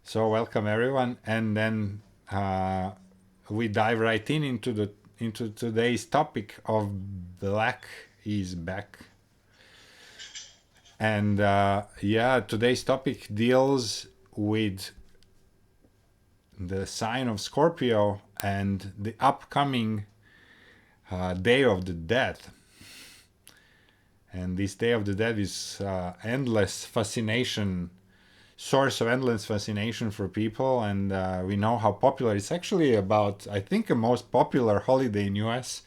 So welcome everyone, and then we dive right into today's topic of Black is Back. And today's topic deals with the sign of Scorpio and the upcoming Day of the Dead. And this Day of the Dead is endless fascination, source of endless fascination for people, and we know how popular it's actually. About, I think, the most popular holiday in US,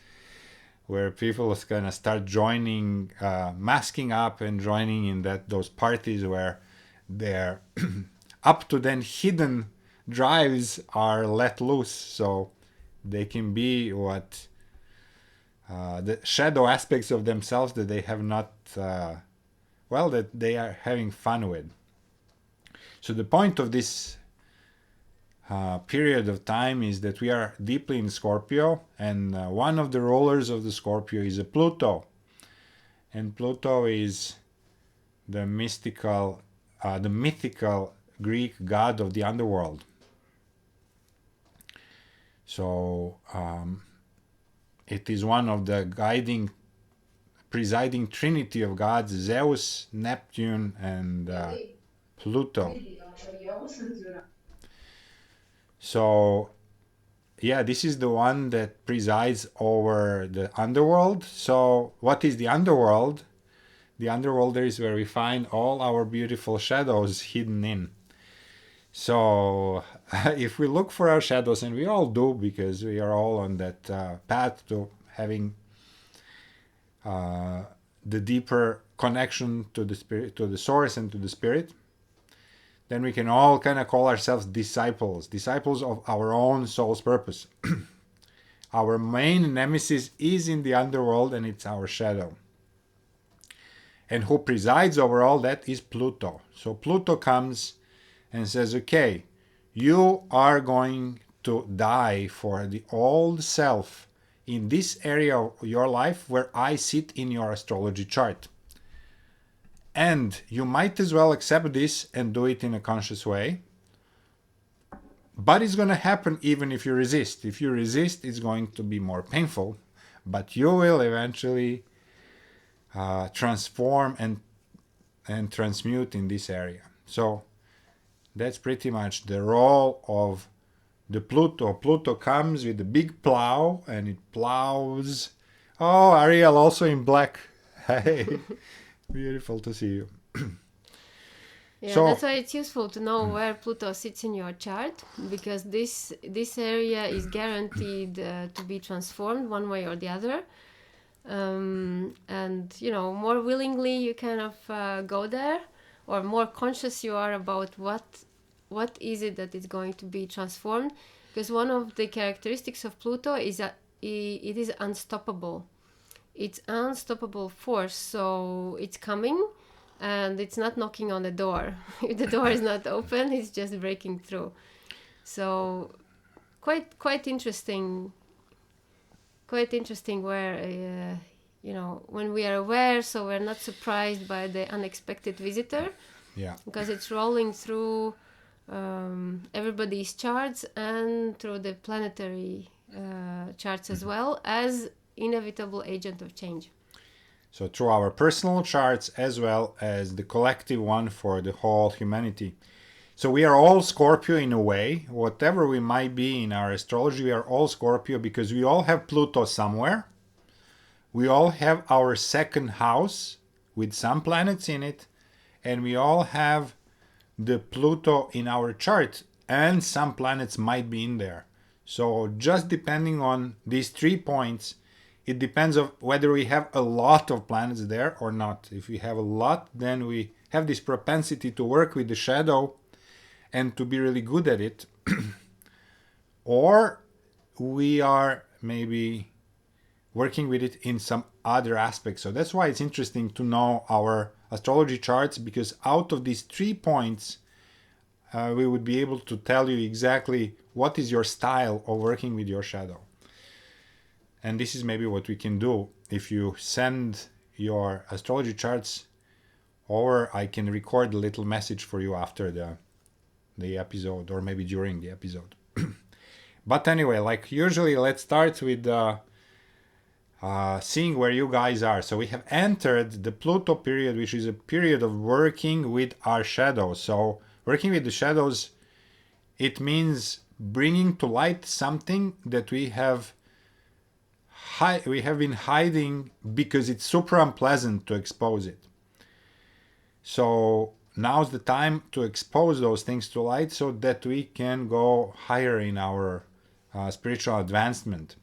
where people is gonna start joining, masking up and joining in those parties where their up to then hidden drives are let loose, so they can be what the shadow aspects of themselves that they have not that they are having fun with. So the point of this period of time is that we are deeply in Scorpio, and one of the rulers of the Scorpio is a Pluto. And Pluto is the mythical Greek god of the underworld. So it is one of the presiding trinity of gods: Zeus, Neptune, and Pluto. So this is the one that presides over the underworld. So what is the underworld? The underworld is where we find all our beautiful shadows hidden in. So if we look for our shadows, and we all do, because we are all on that path to having the deeper connection to the spirit, to the source, and to the spirit, then we can all kind of call ourselves disciples of our own soul's purpose. Our main nemesis is in the underworld, and it's our shadow. And who presides over all that is Pluto. So Pluto comes and says, okay, you are going to die for the old self in this area of your life where I sit in your astrology chart. And you might as well accept this and do it in a conscious way. But it's going to happen even if you resist. If you resist, it's going to be more painful. But you will eventually transform and transmute in this area. So that's pretty much the role of the Pluto. Pluto comes with a big plow, and it plows. Oh, Ariel also in black. Hey, beautiful to see you. Yeah, So that's why it's useful to know where Pluto sits in your chart, because this area is guaranteed to be transformed one way or the other. And more willingly you kind of go there, or more conscious you are about what is it that is going to be transformed, because one of the characteristics of Pluto is that it is unstoppable. It's unstoppable force, so it's coming, and it's not knocking on the door. If the door is not open, it's just breaking through. So quite interesting. Quite interesting where when we are aware, so we're not surprised by the unexpected visitor, yeah, because it's rolling through everybody's charts and through the planetary charts as well, as inevitable agent of change. so through our personal charts as well as the collective one for the whole humanity. So we are all Scorpio in a way. Whatever we might be in our astrology, we are all Scorpio because we all have Pluto somewhere. We all have our second house with some planets in it, and we all have the Pluto in our chart, and some planets might be in there. So just depending on these 3 points, it depends on whether we have a lot of planets there or not. If we have a lot, then we have this propensity to work with the shadow and to be really good at it. Or we are maybe working with it in some other aspects. So that's why it's interesting to know our astrology charts, because out of these 3 points, we would be able to tell you exactly what is your style of working with your shadow. And this is maybe what we can do. If you send your astrology charts over, I can record a little message for you after the episode, or maybe during the episode. But anyway, like usually, let's start with seeing where you guys are. So we have entered the Pluto period, which is a period of working with our shadows. So working with the shadows, it means bringing to light something that we have been hiding because it's super unpleasant to expose it. So now's the time to expose those things to light so that we can go higher in our spiritual advancement.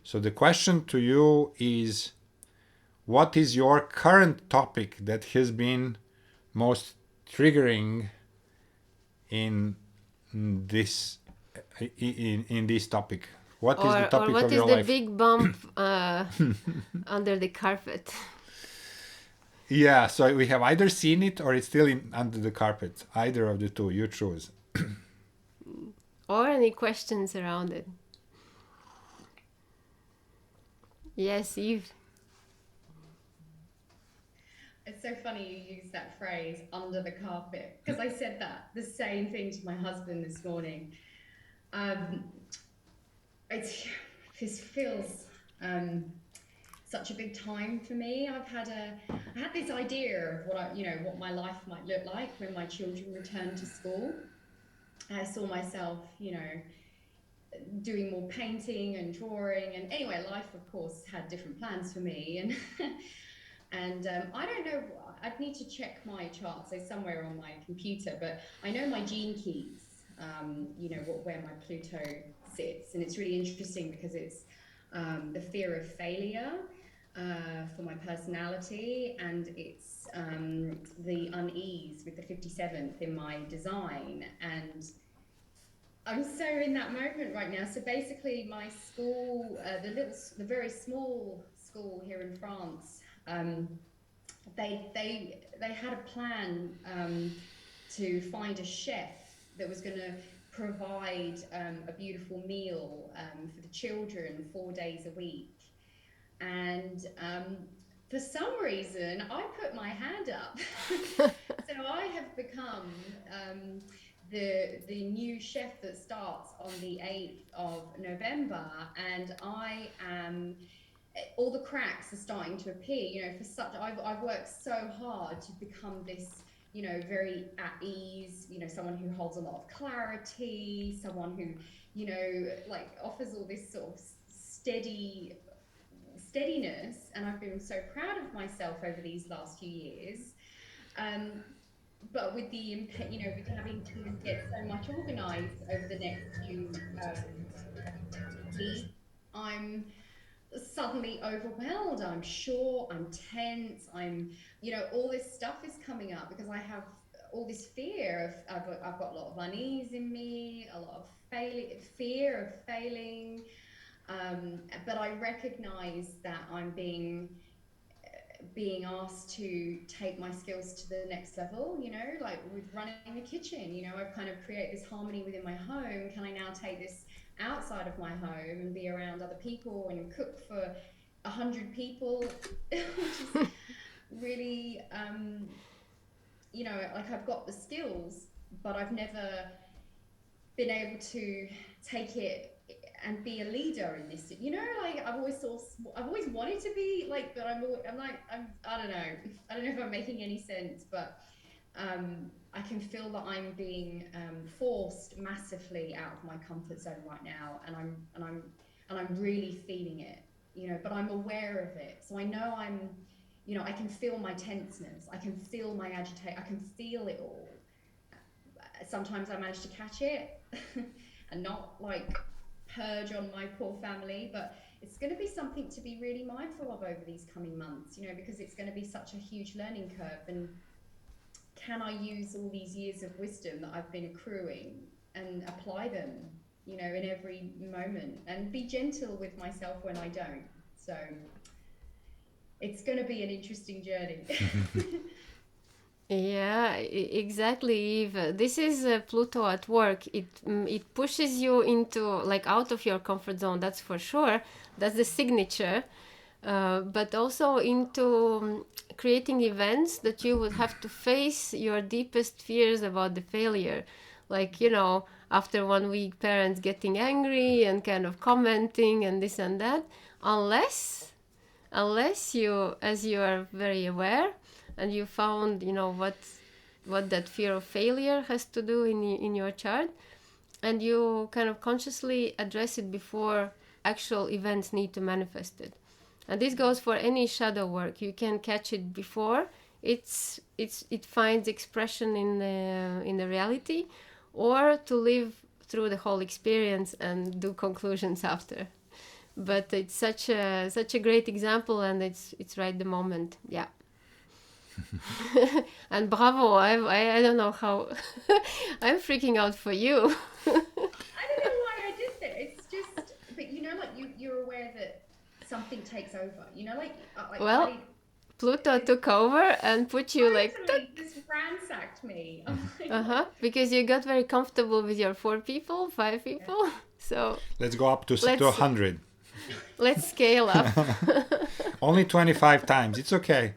So the question to you is, what is your current topic that has been most triggering in this in this topic? What is the Or topic what of is your the life? big bump under the carpet? Yeah, so we have either seen it or it's still under the carpet. Either of the two, you choose. Or any questions around it? Yes, Eve. It's so funny you use that phrase, under the carpet, because I said the same thing to my husband this morning. This feels such a big time for me. I had this idea of what my life might look like when my children return to school. I saw myself, doing more painting and drawing, and anyway, life of course had different plans for me, and and I don't know. I'd need to check my chart, so somewhere on my computer, but I know my gene keys. Where my Pluto sits, and it's really interesting because it's the fear of failure for my personality, and it's the unease with the 57th in my design, and I'm so in that moment right now. So basically, my school, the very small school here in France, they had a plan to find a chef that was going to provide a beautiful meal for the children 4 days a week. And for some reason, I put my hand up. So I have become the new chef that starts on the 8th of November, and I am. All the cracks are starting to appear. I've worked so hard to become this, very at ease, someone who holds a lot of clarity, someone who, like offers all this sort of steadiness, and I've been so proud of myself over these last few years. But with with having to get so much organized over the next few weeks, I'm suddenly overwhelmed. I'm short, I'm tense, all this stuff is coming up because I have all this fear of, I've got a lot of unease in me, a lot of fear of failing. But I recognize that I'm being asked to take my skills to the next level, like with running the kitchen. I've kind of created this harmony within my home. Can I now take this outside of my home and be around other people and cook for 100 people, which is really, like I've got the skills, but I've never been able to take it and be a leader in this. Like I've always wanted to be like, but I don't know if I'm making any sense, but I can feel that I'm being forced massively out of my comfort zone right now, and I'm really feeling it, but I'm aware of it. So I know I can feel my tenseness, I can feel my agitation, I can feel it all. Sometimes I manage to catch it and not like purge on my poor family, but it's going to be something to be really mindful of over these coming months, because it's going to be such a huge learning curve. And can I use all these years of wisdom that I've been accruing and apply them, in every moment, and be gentle with myself when I don't? So it's going to be an interesting journey. Yeah, exactly, Eve. This is Pluto at work. It pushes you into like out of your comfort zone. That's for sure. That's the signature. But also into creating events that you would have to face your deepest fears about the failure. like, you know, after 1 week, parents getting angry and kind of commenting and this and that, unless you, as you are very aware and you found, you know, what that fear of failure has to do in your chart, and you kind of consciously address it before actual events need to manifest it. And this goes for any shadow work. You can catch it before it finds expression in the reality, or to live through the whole experience and do conclusions after. But it's such a great example, and it's right the moment. Yeah. And bravo, I don't know how. I'm freaking out for you. I don't know why I did that. It's just, but you know, like you're aware that something takes over. You know, like Well, Pluto took over and put you like, totally just ransacked me. Oh my uh-huh, because you got very comfortable with your 4 people, 5 people. So Let's go up to Let's- 100. let's scale up. Only 25 times. It's okay.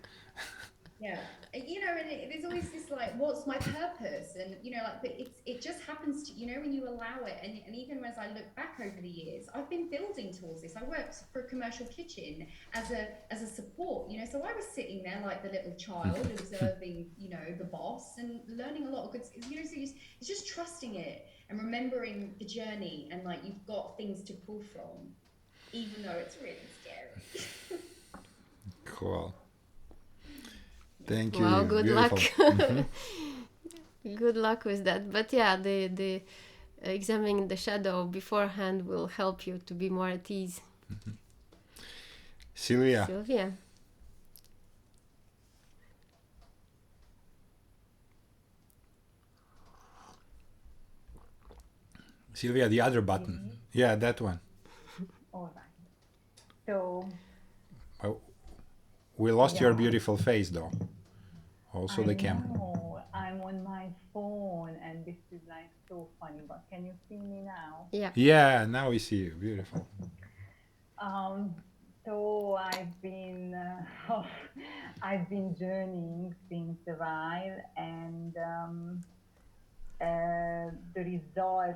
Yeah, you know, and there's always this like, what's my purpose? And you know, like, but it just happens to, you know, when you allow it. And even as I look back over the years, I've been building towards this. I worked for a commercial kitchen as a support, you know, so I was sitting there like the little child observing, you know, the boss and learning a lot of good skills. You know, so it's just trusting it and remembering the journey, and like you've got things to pull from, even though it's really scary. Cool. Thank you. Wow, good Beautiful. luck. Good luck with that. But yeah, the examining the shadow beforehand will help you to be more at ease. Sylvia. Sylvia. Sylvia, the other button. Yeah, that one. All right. So Oh, we lost your Yeah. beautiful face though. Also the I camera. know I'm on my phone and this is like so funny, but can you see me now? Yeah. Yeah, now we see you. Beautiful. Um, so I've been journeying since a while, and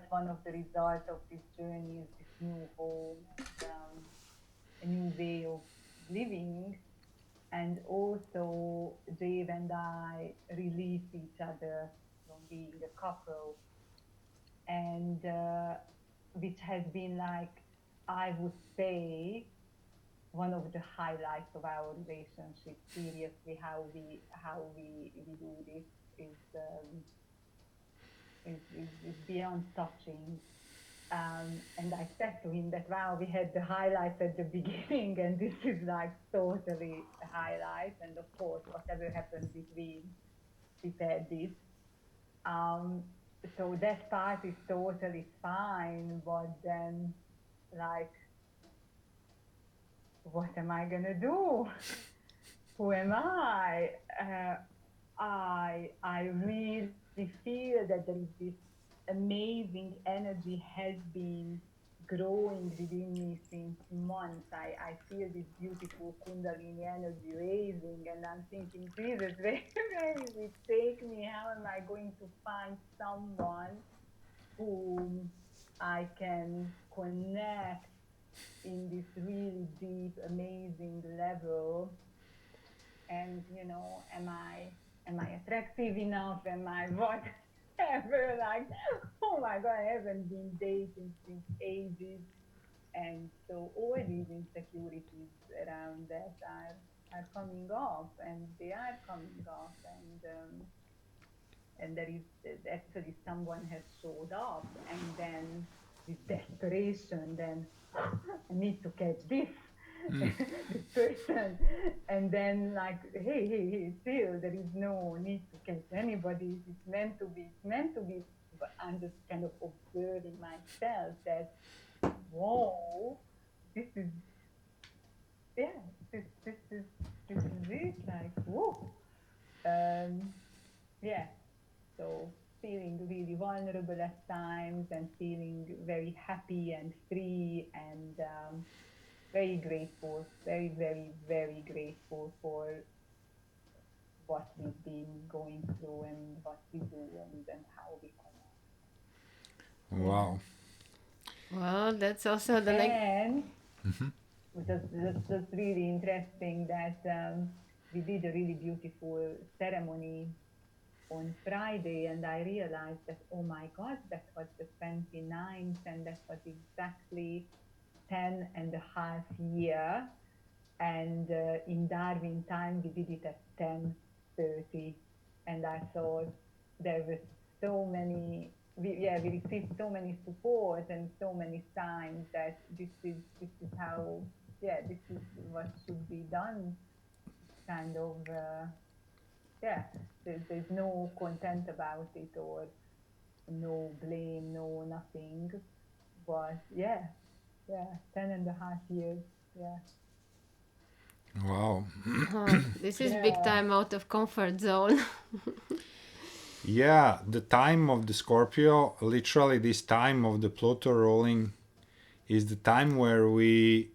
one of the results of this journey is this new home and a new way of living. And also, Dave and I release each other from being a couple, and which has been like, I would say, one of the highlights of our relationship. Seriously, how we do this is beyond touching. And I said to him that, wow, we had the highlights at the beginning, and this is like totally a highlight. And of course, whatever happens between, prepare this. Um, so that part is totally fine, but then, like, what am I gonna do? Who am I? I really feel that there is this amazing energy has been growing within me since months. I feel this beautiful Kundalini energy raising, and I'm thinking, Jesus, where is it take me? How am I going to find someone whom I can connect in this really deep, amazing level? And you know, am I attractive enough? Am I whatever? Like, oh my God, I haven't been dating since ages, and so all these insecurities around that are coming off, and they are coming off, and there is actually someone has showed up, and then this desperation, then I need to catch this this person, and then like, hey, still there is no need to catch anybody. It's meant to be. It's meant to be. But I'm just kind of observing myself that, whoa, this is yeah, this is it. Like, whoa, yeah. So feeling really vulnerable at times, and feeling very happy and free, and very grateful, very grateful for what we've been going through and what we do, and how we connect. Wow. Well, that's also the next. And just really interesting that we did a really beautiful ceremony on Friday, and I realized that, oh my God, that was the 29th, and that was exactly 10 and a half year. And in Darwin time, we did it at 10:30, and I thought there were so many. We received so many support and so many signs that this is how, this is what should be done. Kind of, yeah. There's no content about it, or no blame, no nothing. But yeah, 10.5 years. Yeah. Wow. This is big Yeah. time out of comfort zone. Yeah, the time of the Scorpio, literally this time of the Pluto ruling, is the time where we,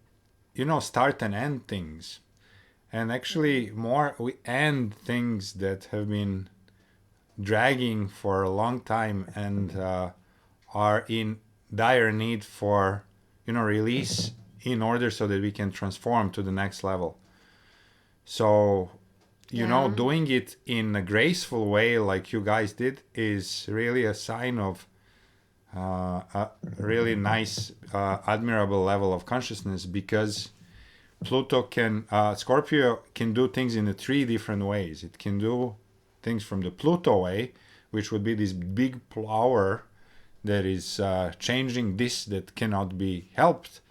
start and end things. And actually, more, we end things that have been dragging for a long time and are in dire need for, release in order so that we can transform to the next level. So, Yeah. doing it in a graceful way like you guys did is really a sign of a really nice, admirable level of consciousness, because Scorpio can do things in three different ways. It can do things from the Pluto way, which would be this big plower that is changing this that cannot be helped.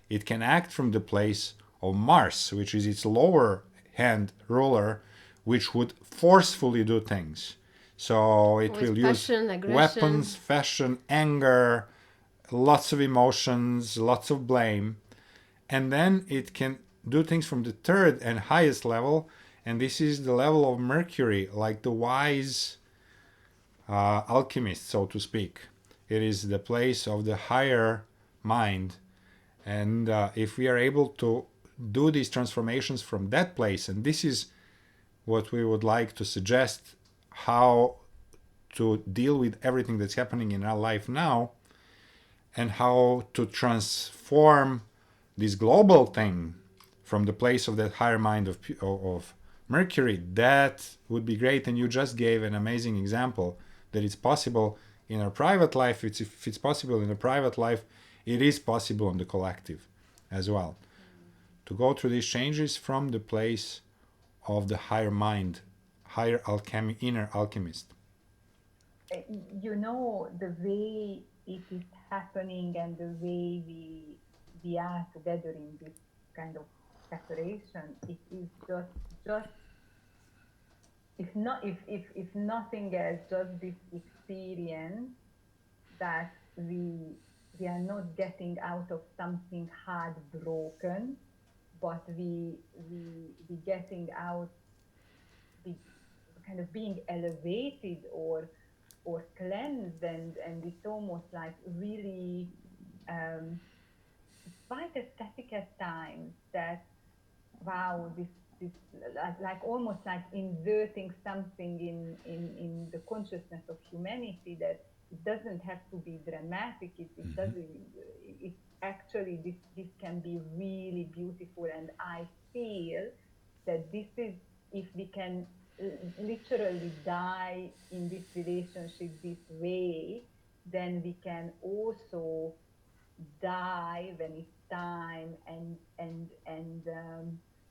It can act from the place of Mars, which is its lower hand ruler, which would forcefully do things. So it will With use passion, aggression. weapons, fashion, anger, lots of emotions, lots of blame. And then it can do things from the third and highest level, and this is the level of Mercury, like the wise alchemist, so to speak. It is the place of the higher mind. And if we are able to do these transformations from that place, and this is what we would like to suggest, how to deal with everything that's happening in our life now, and how to transform this global thing from the place of that higher mind of Mercury, that would be great. And you just gave an amazing example that it's possible in our private life. If it's possible in a private life, it is possible in the collective as well. To go through these changes from the place of the higher mind, higher alchemy, inner alchemist. The way it is happening and the way we are together in this kind of separation, it is just if nothing else, just this experience that we are not getting out of something hard broken, but we getting out, the kind of being elevated or cleansed, and it's almost like really quite aesthetic at times, that wow, this like almost like inserting something in the consciousness of humanity, that it doesn't have to be dramatic. It doesn't. It actually, this can be really beautiful, and I feel that this is, if we can literally die in this relationship this way, then we can also die when it's time. And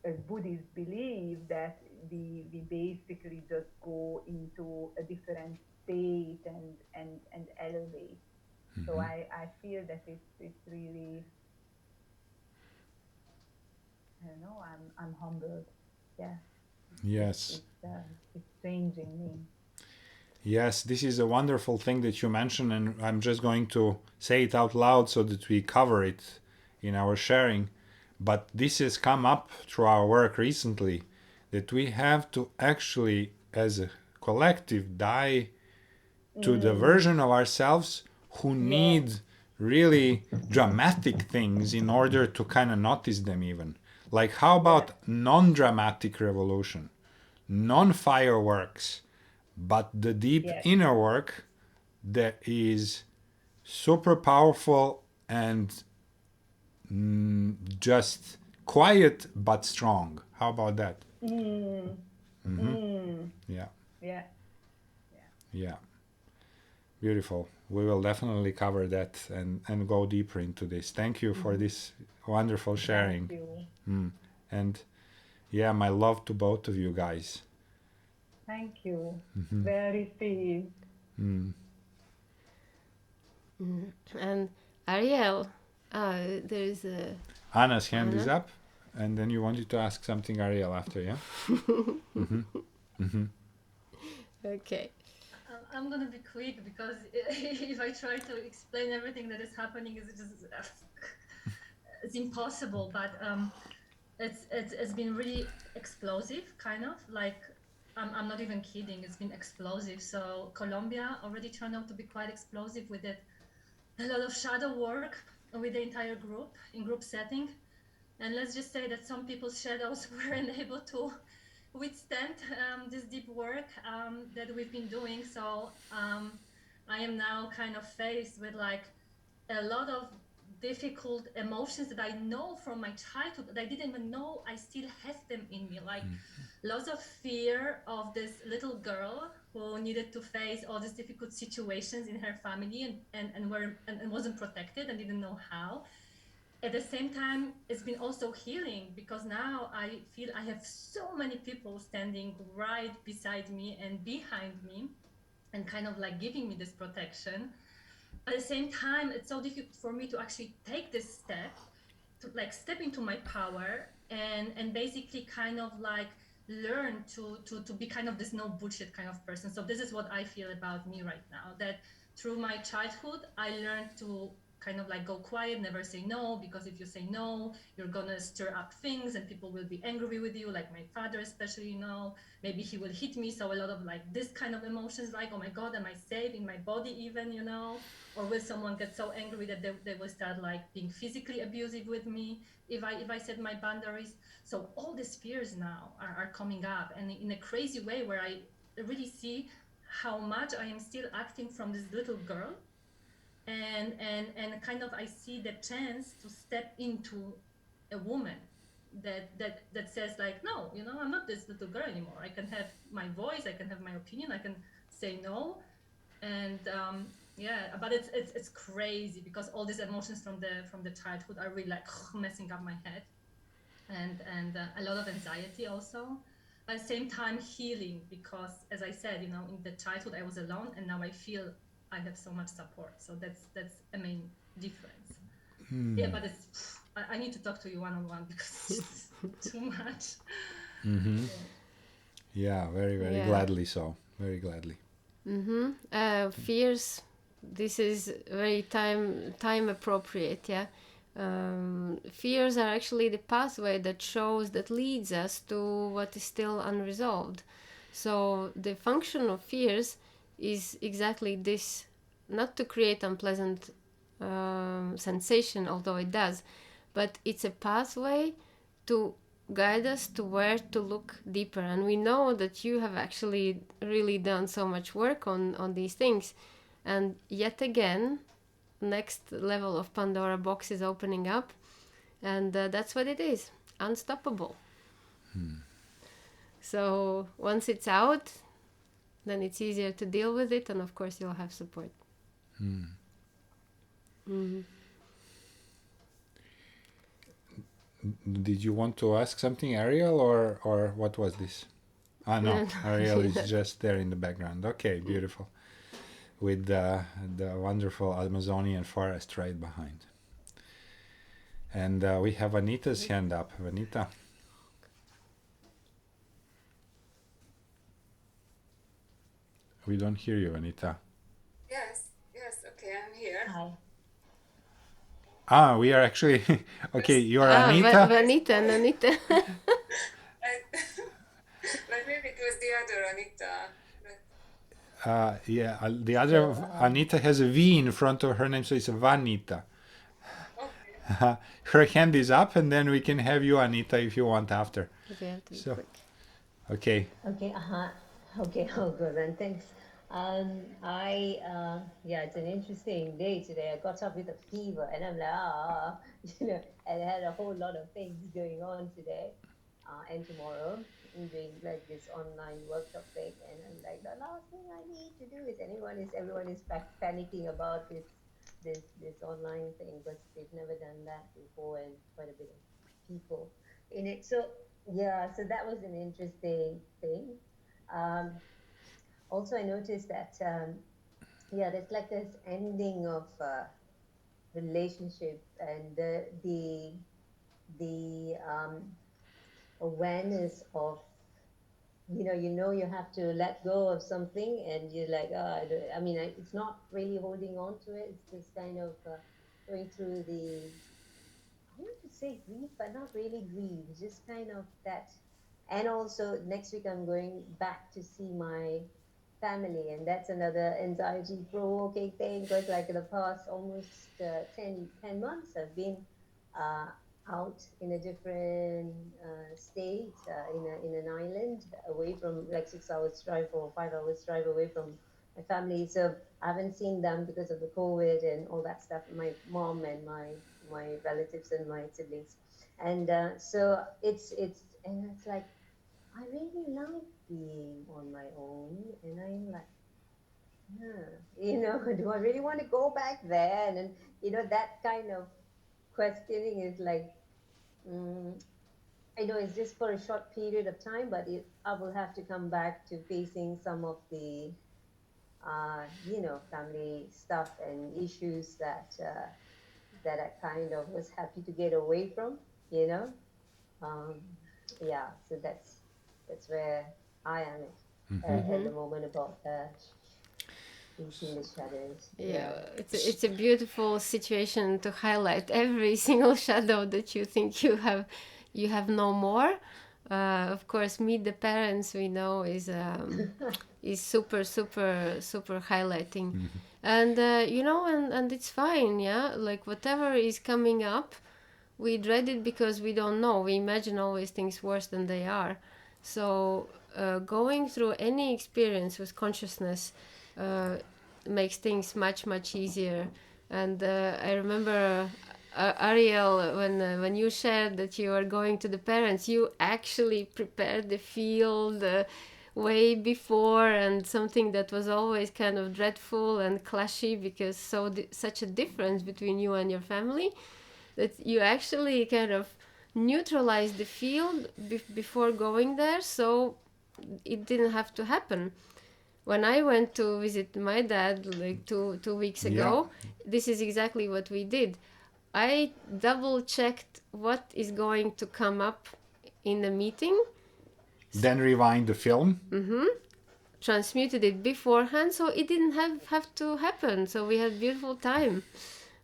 as Buddhists believe that we basically just go into a different state and elevate. So I feel that it's really, I don't know, I'm humbled. Yeah. Yes. It's changing me. Yes, this is a wonderful thing that you mentioned, and I'm just going to say it out loud so that we cover it in our sharing. But this has come up through our work recently, that we have to actually, as a collective, die to the version of ourselves who need really dramatic things in order to kind of notice them even. Like, how about non-dramatic revolution, non-fireworks, but the deep Yes. inner work that is super powerful and just quiet but strong. How about that? Mm. Mm-hmm. Mm. Yeah, Yeah. yeah. Beautiful. We will definitely cover that and go deeper into this. Thank you for this wonderful sharing. Thank you. And yeah, my love to both of you guys. Thank you. Very sweet. And Ariel, there's a Anna's hand is Anna. up, and then you wanted to ask something, Ariel, after, yeah? Okay. I'm gonna be quick because if I try to explain everything that is happening, it's just it's impossible. But it's been really explosive, kind of like I'm not even kidding. It's been explosive. So Colombia already turned out to be quite explosive with it. A lot of shadow work with the entire group in group setting, and let's just say that some people's shadows weren't able to withstand this deep work that we've been doing. So I am now kind of faced with like a lot of difficult emotions that I know from my childhood that I didn't even know I still have them in me. Like lots of fear of this little girl who needed to face all these difficult situations in her family and wasn't protected and didn't know how. At the same time, it's been also healing because now I feel I have so many people standing right beside me and behind me and kind of like giving me this protection. At the same time, it's so difficult for me to actually take this step to like step into my power and basically kind of like learn to be kind of this no bullshit kind of person. So this is what I feel about me right now, that through my childhood I learned to kind of like go quiet, never say no, because if you say no, you're gonna stir up things and people will be angry with you, like my father especially, you know, maybe he will hit me. So a lot of like this kind of emotions, like, oh my god, am I safe in my body even, you know, or will someone get so angry that they will start like being physically abusive with me if I set my boundaries. So all these fears now are coming up, and in a crazy way where I really see how much I am still acting from this little girl, and kind of I see the chance to step into a woman that says like, no, you know, I'm not this little girl anymore. I can have my voice, I can have my opinion, I can say no. And yeah, but it's crazy because all these emotions from the childhood are really like messing up my head, and a lot of anxiety also. At the same time, healing, because as I said, you know, in the childhood I was alone, and now I feel I have so much support. So that's a main difference. Yeah, but it's I need to talk to you one-on-one because it's too much. Yeah, very, very Yeah. gladly so. Very gladly. Fears. This is very time appropriate. Yeah. Fears are actually the pathway that leads us to what is still unresolved. So the function of fears is exactly this: not to create unpleasant sensation, although it does, but it's a pathway to guide us to where to look deeper. And we know that you have actually really done so much work on these things. And yet again, next level of Pandora box is opening up, and that's what it is: unstoppable. So once it's out, then it's easier to deal with it, and of course you'll have support. Did you want to ask something, Ariel, or what was this? Ah, no, Ariel is just there in the background. Okay, beautiful. With the wonderful Amazonian forest right behind. And we have Anita's hand up. Anita. We don't hear you, Anita. Yes, okay, I'm here. Hi. Ah, we are actually... okay, you're Anita. Vanita and Anita. But maybe it was the other Anita. Yeah, the other Anita has a V in front of her name, so it's Vanita. Okay. Her hand is up, and then we can have you, Anita, if you want after. We have to be So- quick. Okay. Okay, okay, oh good, and thanks Yeah, it's an interesting day today. I got up with a fever and I'm like, and I had a whole lot of things going on today and tomorrow. I'm doing like this online workshop thing, and I'm like, the last thing I need to do is everyone is panicking about this online thing because they've never done that before, and quite a bit of people in it. So yeah, so that was an interesting thing. Um, Also, I noticed that yeah, there's like this ending of relationship, and the awareness of you have to let go of something, and you're like, oh, I mean, it's not really holding on to it. It's just kind of going through the, I want to say grief, but not really grief. It's just kind of that. And also next week I'm going back to see my family, and that's another anxiety provoking thing because like in the past almost 10 months I've been uh, out in a different state, in an island away from, like 6 hours drive or 5 hours drive away from my family. So I haven't seen them because of the COVID and all that stuff, my mom and my relatives and my siblings. And so it's like I really like being on my own, and I'm like, do I really want to go back there? And then, that kind of questioning is like, mm, I know it's just for a short period of time, but I will have to come back to facing some of the, family stuff and issues that I kind of was happy to get away from, you know. Um, yeah, so that's where I am at the moment about facing the shadows. Yeah, Yeah. it's a beautiful situation to highlight every single shadow that you think you have no more. Of course, meet the parents, we know, is super super super highlighting, and and it's fine. Yeah, like whatever is coming up, we dread it because we don't know. We imagine always things worse than they are. So going through any experience with consciousness uh, makes things much much easier. And I remember Ariel, when you shared that you are going to the parents, you actually prepared the field way before, and something that was always kind of dreadful and clashy because such a difference between you and your family, that you actually kind of neutralize the field before going there, so it didn't have to happen. When I went to visit my dad like two weeks ago, this is exactly what we did. I double checked what is going to come up in the meeting, Then rewind the film. transmuted it beforehand, so it didn't have to happen. So we had beautiful time.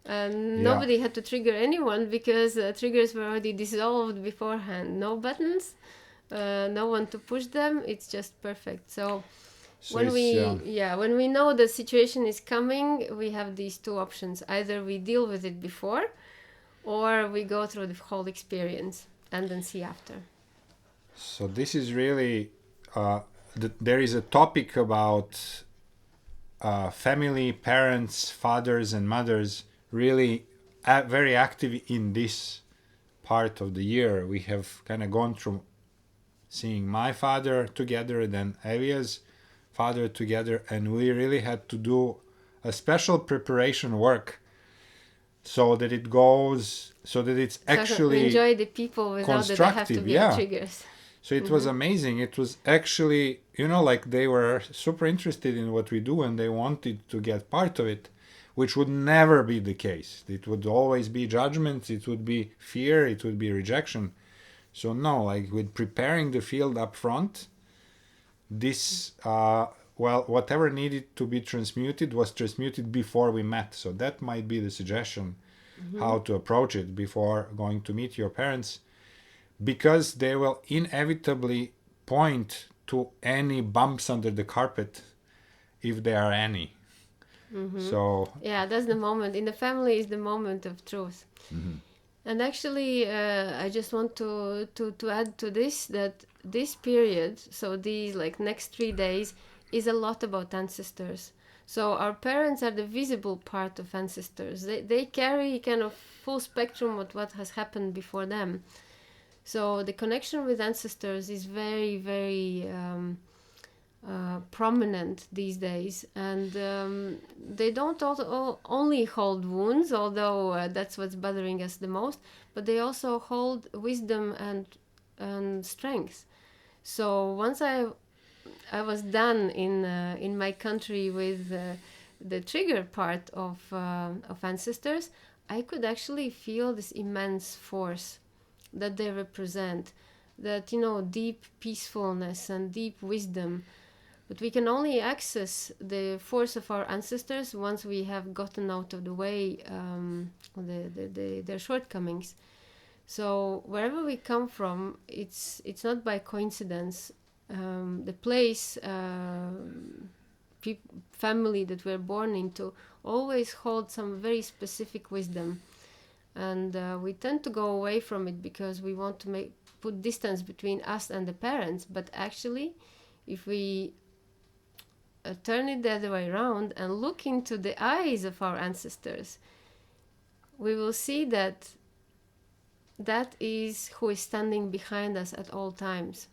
And nobody had to trigger anyone because triggers were already dissolved beforehand. No buttons, no one to push them. It's just perfect. So when we know the situation is coming, we have these two options: either we deal with it before, or we go through the whole experience and then see after. So this is really there is a topic about family, parents, fathers and mothers really very active in this part of the year. We have kind of gone through seeing my father together, then Evia's father together, and we really had to do a special preparation work so that it's actually enjoy the people without that they have to be triggers. So it was amazing. It was actually, like they were super interested in what we do and they wanted to get part of it, which would never be the case. It would always be judgment, it would be fear, it would be rejection. So no, like with preparing the field up front, this, whatever needed to be transmuted was transmuted before we met. So that might be the suggestion, how to approach it before going to meet your parents, because they will inevitably point to any bumps under the carpet, if there are any. So yeah, that's the moment in the family, is the moment of truth. And actually I just want to add to this, that this period, so these like next 3 days, is a lot about ancestors. So our parents are the visible part of ancestors. They carry kind of full spectrum of what has happened before them. So the connection with ancestors is very, very prominent these days, and they don't only hold wounds, although that's what's bothering us the most, but they also hold wisdom and strength. So once I was done in my country with the trigger part of ancestors, I could actually feel this immense force that they represent, that, you know, deep peacefulness and deep wisdom. But we can only access the force of our ancestors once we have gotten out of the way their shortcomings. So wherever we come from, it's not by coincidence. The place, family that we're born into always holds some very specific wisdom, and we tend to go away from it because we want to put distance between us and the parents. But actually, if we turn it the other way around and look into the eyes of our ancestors, we will see that that is who is standing behind us at all times,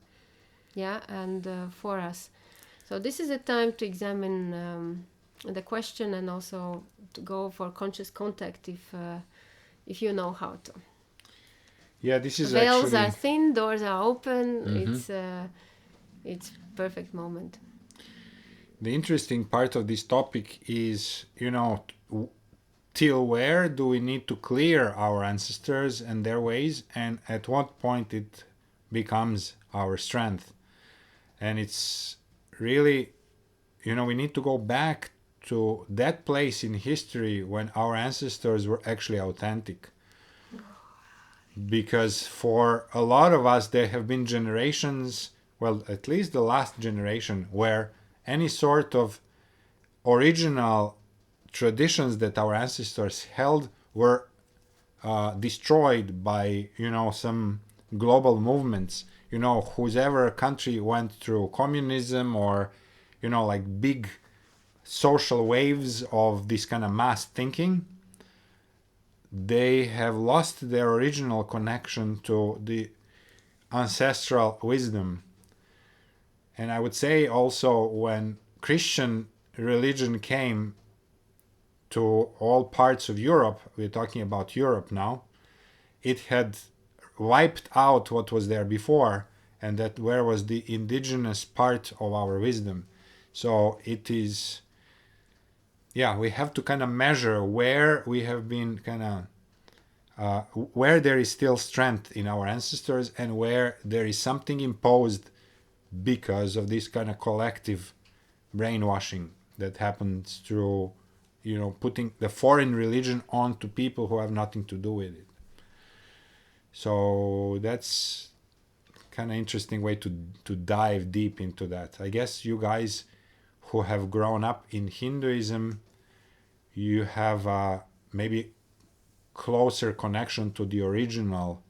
and for us. So this is a time to examine the question, and also to go for conscious contact if you know how to. Yeah, this is Veils actually... are thin, doors are open. It's perfect moment. The interesting part of this topic is, you know, till where do we need to clear our ancestors and their ways, and at what point it becomes our strength. And it's really, you know, we need to go back to that place in history when our ancestors were actually authentic. Because for a lot of us, there have been generations, well, at least the last generation, where any sort of original traditions that our ancestors held were destroyed by, you know, some global movements. You know, whoever country went through communism, or, you know, like big social waves of this kind of mass thinking, they have lost their original connection to the ancestral wisdom. And I would say also, when Christian religion came to all parts of Europe, we're talking about Europe now, it had wiped out what was there before, and that where was the indigenous part of our wisdom. So it is, we have to kind of measure where we have been kind of, where there is still strength in our ancestors, and where there is something imposed because of this kind of collective brainwashing that happens through, you know, putting the foreign religion onto people who have nothing to do with it. So that's kind of interesting way to dive deep into that. I guess you guys who have grown up in Hinduism, you have maybe closer connection to the original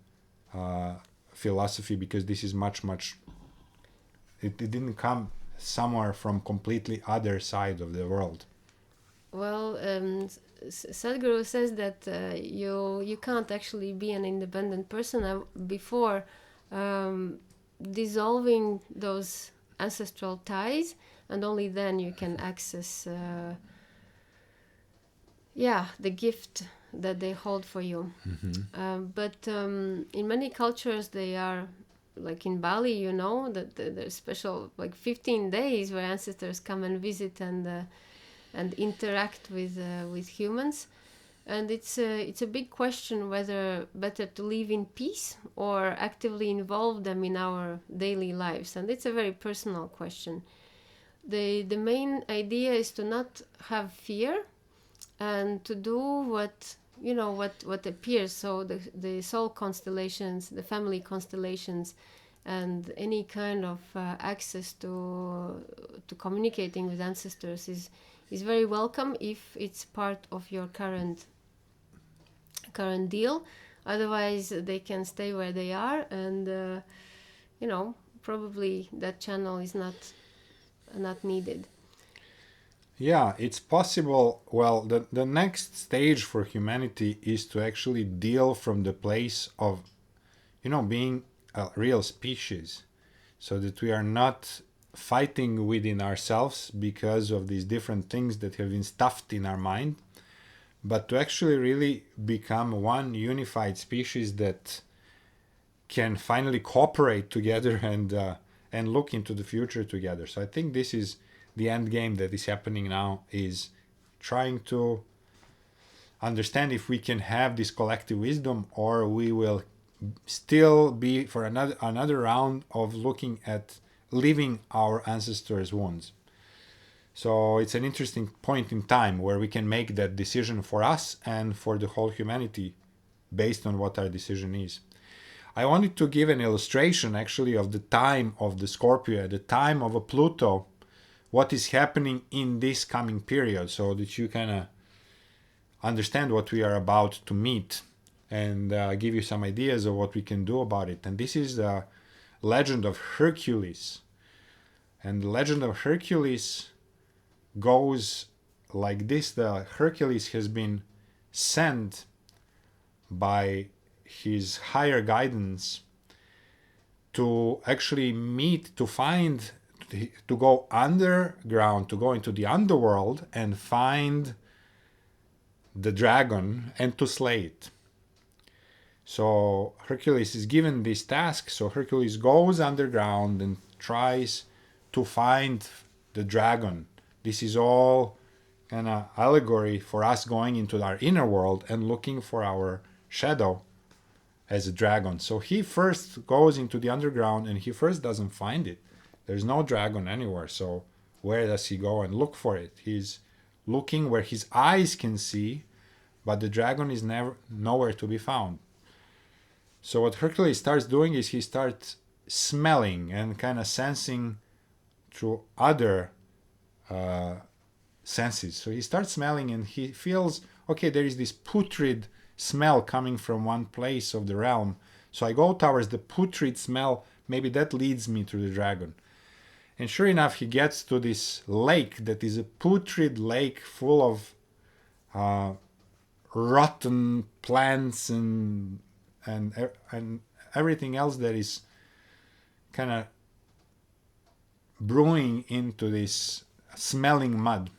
philosophy, because this is much it didn't come somewhere from completely other side of the world. Well, Sadhguru says that you can't actually be an independent person before dissolving those ancestral ties, and only then you can access the gift that they hold for you. But in many cultures, they are, like in Bali, you know, that there's special, like 15 days where ancestors come and visit and interact with humans. And it's a big question whether better to live in peace or actively involve them in our daily lives. And it's a very personal question. The main idea is to not have fear, and to do what appears. So the soul constellations, the family constellations, and any kind of access to communicating with ancestors is very welcome if it's part of your current deal. Otherwise, they can stay where they are, and probably that channel is not not needed. Yeah, it's possible. Well, the next stage for humanity is to actually deal from the place of, being a real species, so that we are not fighting within ourselves because of these different things that have been stuffed in our mind, but to actually really become one unified species that can finally cooperate together and look into the future together. So I think this is the end game that is happening now, is trying to understand if we can have this collective wisdom, or we will still be for another round of looking at living our ancestors' wounds. So it's an interesting point in time where we can make that decision for us and for the whole humanity based on what our decision is. I wanted to give an illustration actually of the time of the Scorpio, the time of a Pluto, what is happening in this coming period, so that you can understand what we are about to meet, and give you some ideas of what we can do about it. And this is the Legend of Hercules. And the Legend of Hercules goes like this. The Hercules has been sent by his higher guidance to actually to go underground, to go into the underworld and find the dragon and to slay it. So Hercules is given this task. So Hercules goes underground and tries to find the dragon. This is all an allegory for us going into our inner world and looking for our shadow as a dragon. So he first goes into the underground and he first doesn't find it. There's no dragon anywhere. So where does he go and look for it? He's looking where his eyes can see, but the dragon is nowhere to be found. So what Hercules starts doing is he starts smelling and kind of sensing through other senses. So he starts smelling and he feels, okay, there is this putrid smell coming from one place of the realm. So I go towards the putrid smell. Maybe that leads me to the dragon. And sure enough, he gets to this lake that is a putrid lake full of rotten plants and everything else that is kind of brewing into this smelling mud.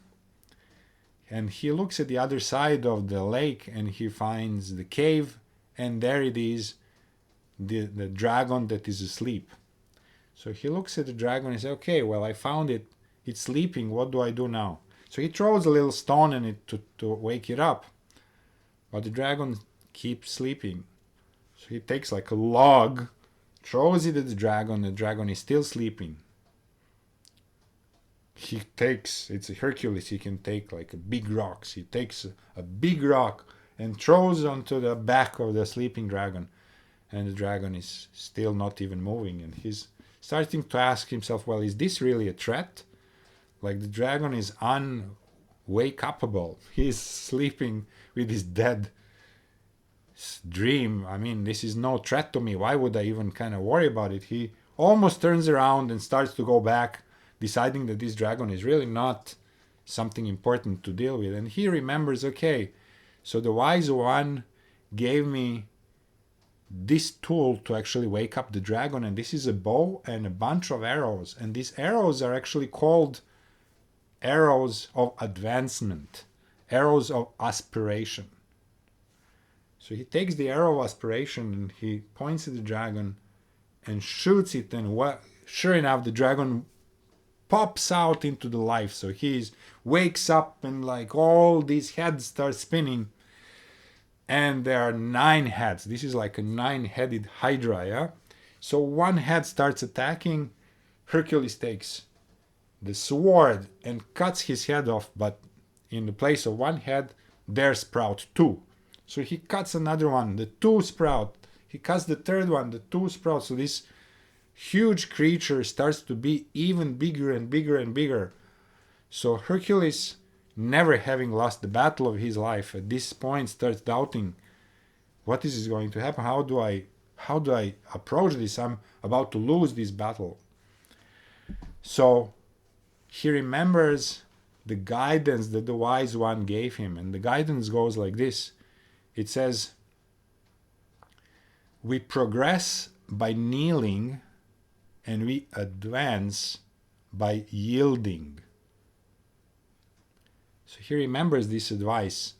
And he looks at the other side of the lake and he finds the cave, and there it is, the dragon that is asleep. So he looks at the dragon and says, okay, well, I found it. It's sleeping. What do I do now? So he throws a little stone in it to wake it up. But the dragon keeps sleeping. So he takes like a log, throws it at the dragon is still sleeping. It's a Hercules, he can take like a big rocks. He takes a big rock and throws onto the back of the sleeping dragon. And the dragon is still not even moving. And he's starting to ask himself, well, is this really a threat? Like the dragon is unwake-upable. He's sleeping with his dead dream. I mean, this is no threat to me. Why would I even kind of worry about it? He almost turns around and starts to go back, deciding that this dragon is really not something important to deal with. And he remembers, okay, so the wise one gave me this tool to actually wake up the dragon, and this is a bow and a bunch of arrows, and these arrows are actually called arrows of advancement, arrows of aspiration. So he takes the arrow of aspiration and he points at the dragon and shoots it, and sure enough, the dragon pops out into the life. So he wakes up and like all these heads start spinning, and there are 9 heads. This is like a 9-headed hydra, yeah? So one head starts attacking. Hercules takes the sword and cuts his head off, but in the place of one head, there sprout 2. So he cuts another one, the 2 sprout. He cuts the third one, the 2 sprout. So this huge creature starts to be even bigger and bigger and bigger. So Hercules, never having lost the battle of his life, at this point starts doubting, what is going to happen? How do I approach this? I'm about to lose this battle. So he remembers the guidance that the wise one gave him. And the guidance goes like this. It says, we progress by kneeling and we advance by yielding. So he remembers this advice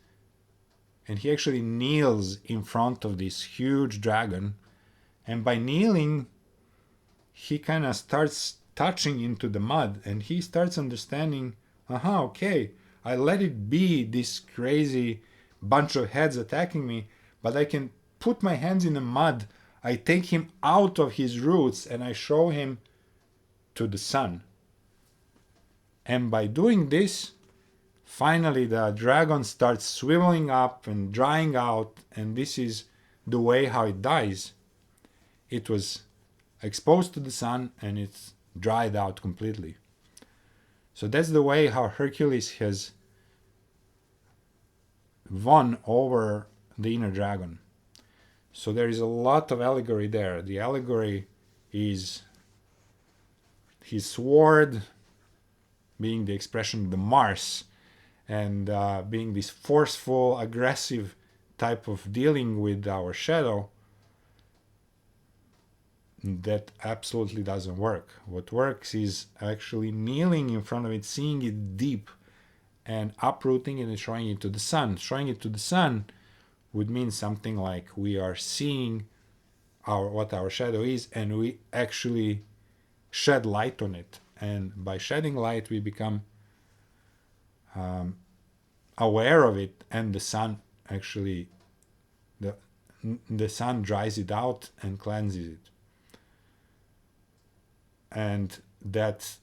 and he actually kneels in front of this huge dragon. And by kneeling, he kind of starts touching into the mud and he starts understanding, okay, I let it be this crazy bunch of heads attacking me, but I can put my hands in the mud. I take him out of his roots and I show him to the sun. And by doing this, finally the dragon starts swiveling up and drying out, and this is the way how it dies. It was exposed to the sun and it's dried out completely. So that's the way how Hercules has won over the inner dragon. So there is a lot of allegory there. The allegory is his sword being the expression of the Mars, and being this forceful, aggressive type of dealing with our shadow. That absolutely doesn't work. What works is actually kneeling in front of it, seeing it deep, and uprooting it and showing it to the sun. Showing it to the sun would mean something like we are seeing what our shadow is, and we actually shed light on it. And by shedding light, we become aware of it, and the sun actually, the sun dries it out and cleanses it. And that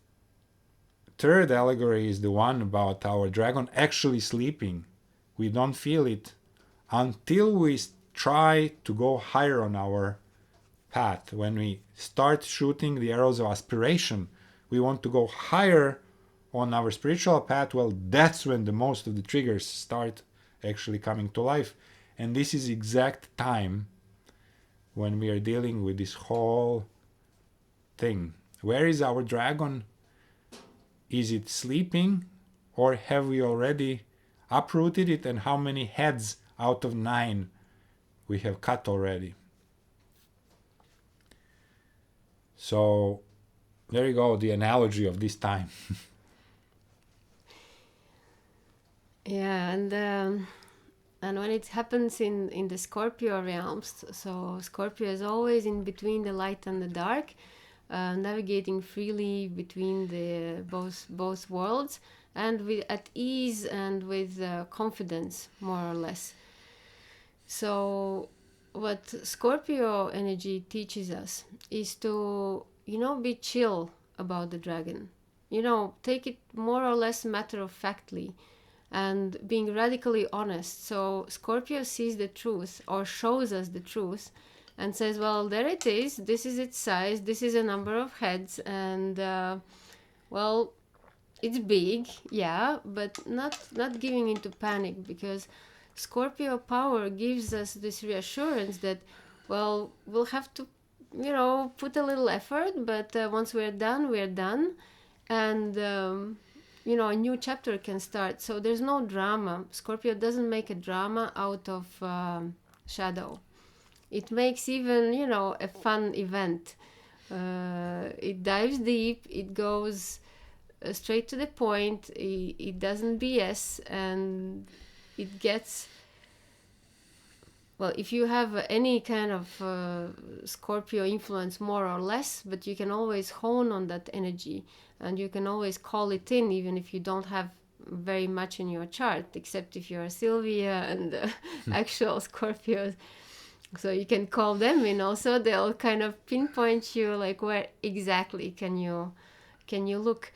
third allegory is the one about our dragon actually sleeping. We don't feel it until we try to go higher on our path. When we start shooting the arrows of aspiration, we want to go higher on our spiritual path. Well, that's when the most of the triggers start actually coming to life. And this is exact time when we are dealing with this whole thing. Where is our dragon? Is it sleeping, or have we already uprooted it? And how many heads out of 9 we have cut already? So there you go, the analogy of this time. Yeah, and when it happens in the Scorpio realms, so Scorpio is always in between the light and the dark, navigating freely between the both worlds, and at ease and with confidence, more or less. So what Scorpio energy teaches us is to, be chill about the dragon. Take it more or less matter of factly, and being radically honest. So Scorpio sees the truth, or shows us the truth, and says, well, there it is, this is its size, this is a number of heads, and well, it's big, yeah, but not giving into panic, because Scorpio power gives us this reassurance that, well, we'll have to, put a little effort, but once we're done, and a new chapter can start. So there's no drama. Scorpio doesn't make a drama out of shadow. It makes even, a fun event. It dives deep, it goes straight to the point, it doesn't BS, and it gets, well, if you have any kind of Scorpio influence, more or less, but you can always hone on that energy, and you can always call it in, even if you don't have very much in your chart, except if you're Sylvia and actual Scorpios. So you can call them in also. They'll kind of pinpoint you, like, where exactly can you look.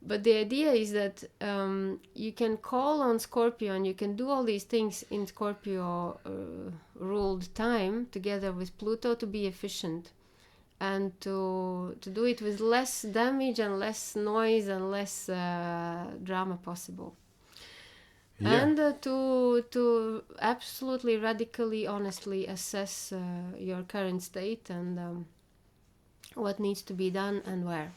But the idea is that you can call on Scorpio, and you can do all these things in Scorpio ruled time together with Pluto to be efficient, and to do it with less damage and less noise and less drama possible. Yeah. And to absolutely radically honestly assess your current state and what needs to be done and where.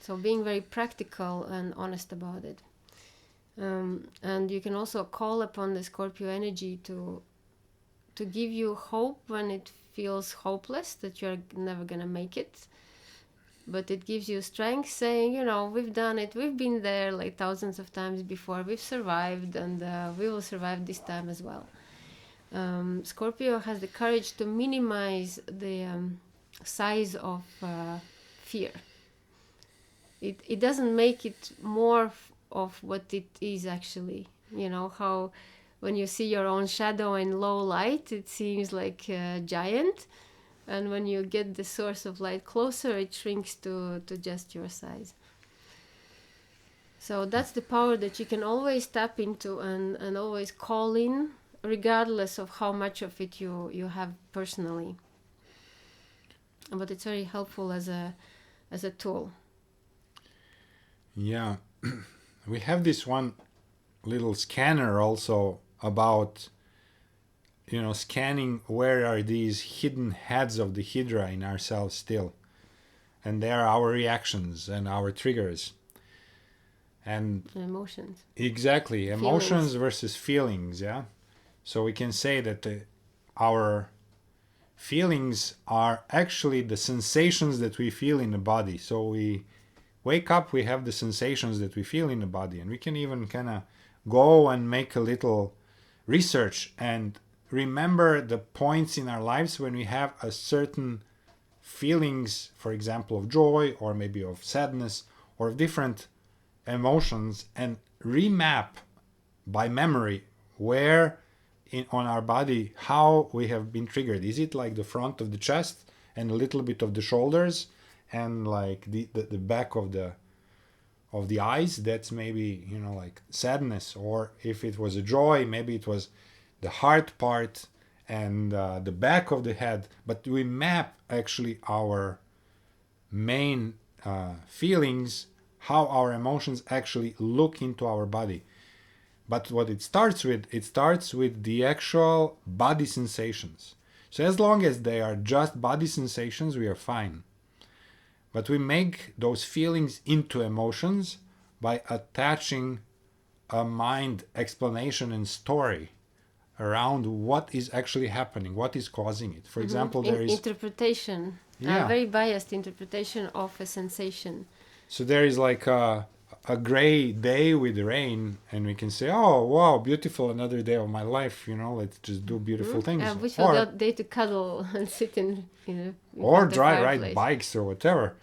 So being very practical and honest about it. And you can also call upon the Scorpio energy to give you hope when it feels hopeless that you're never gonna make it. But it gives you strength, saying, you know, we've done it, we've been there like thousands of times before, we've survived, and we will survive this time as well. Scorpio has the courage to minimize the size of fear. It doesn't make it more of what it is actually. You know, how when you see your own shadow in low light, it seems like a giant. And when you get the source of light closer, it shrinks to just your size. So that's the power that you can always tap into and always call in, regardless of how much of it you have personally. But it's very helpful as a tool. Yeah. We have this one little scanner also about, you know, scanning where are these hidden heads of the Hydra in ourselves still. And they are our reactions and our triggers. And Emotions. exactly, emotions versus feelings, yeah? So we can say that our feelings are actually the sensations that we feel in the body. So we wake up, we have the sensations that we feel in the body. And we can even kind of go and make a little research and remember the points in our lives when we have a certain feelings, for example, of joy or maybe of sadness or of different emotions, and remap by memory where on our body how we have been triggered. Is it like the front of the chest and a little bit of the shoulders and like the back of the eyes? That's maybe, you know, like sadness. Or if it was a joy, maybe it was the heart part and the back of the head. But we map actually our main feelings, how our emotions actually look into our body. But what it starts with the actual body sensations. So as long as they are just body sensations, we are fine. But we make those feelings into emotions by attaching a mind explanation and story around what is actually happening, what is causing it. For example, there is interpretation, Yeah. a very biased interpretation of a sensation. So there is like a gray day with rain, and we can say, oh wow, beautiful, another day of my life, you know, let's just do beautiful things. Wishful day to cuddle and sit in Or front of ride fireplace. bikes or whatever.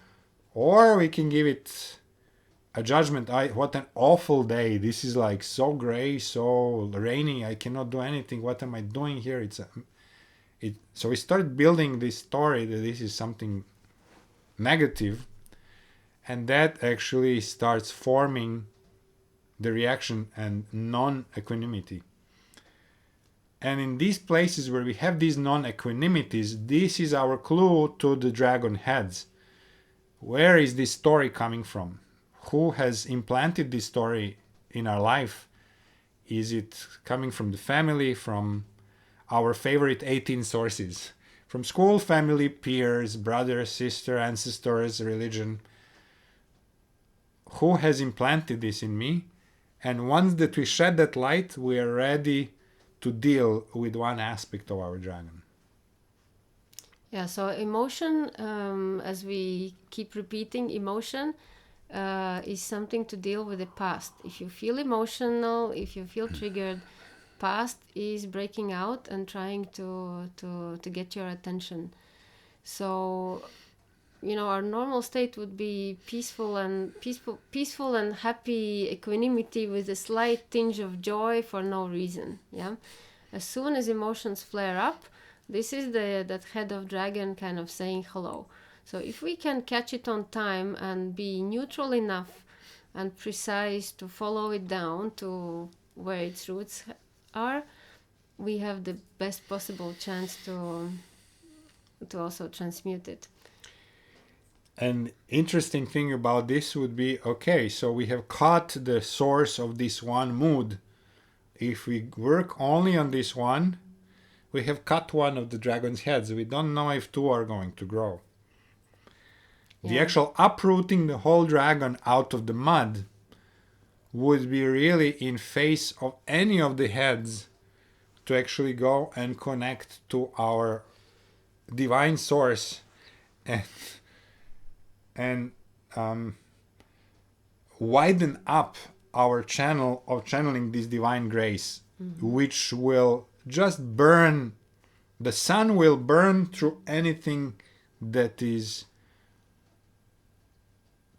Or we can give it a judgment. What an awful day. This is like so gray, so rainy. I cannot do anything. What am I doing here? So we start building this story that this is something negative, and that actually starts forming the reaction and non-equanimity. And in these places where we have these non-equanimities, this is our clue to the dragon heads. Where is this story coming from? Who has implanted this story in our life? Is it coming from the family, from our favorite 18 sources? From school, family, peers, brother, sister, ancestors, religion? Who has implanted this in me? And once that we shed that light, we are ready to deal with one aspect of our dragon. Yeah, so emotion, as we keep repeating, emotion is something to deal with the past. If you feel emotional, if you feel triggered, past is breaking out and trying to get your attention. So, you know, our normal state would be peaceful and happy equanimity with a slight tinge of joy for no reason. Yeah, as soon as emotions flare up, this is that head of dragon kind of saying hello. So if we can catch it on time and be neutral enough and precise to follow it down to where its roots are, we have the best possible chance to also transmute it. An interesting thing about this would be, okay, so we have caught the source of this one mood. If we work only on this one, we have cut one of the dragon's heads. We don't know if two are going to grow. The Yeah. actual uprooting the whole dragon out of the mud would be really in face of any of the heads to actually go and connect to our divine source and and widen up our channel of channeling this divine grace, which will just burn. The sun will burn through anything that is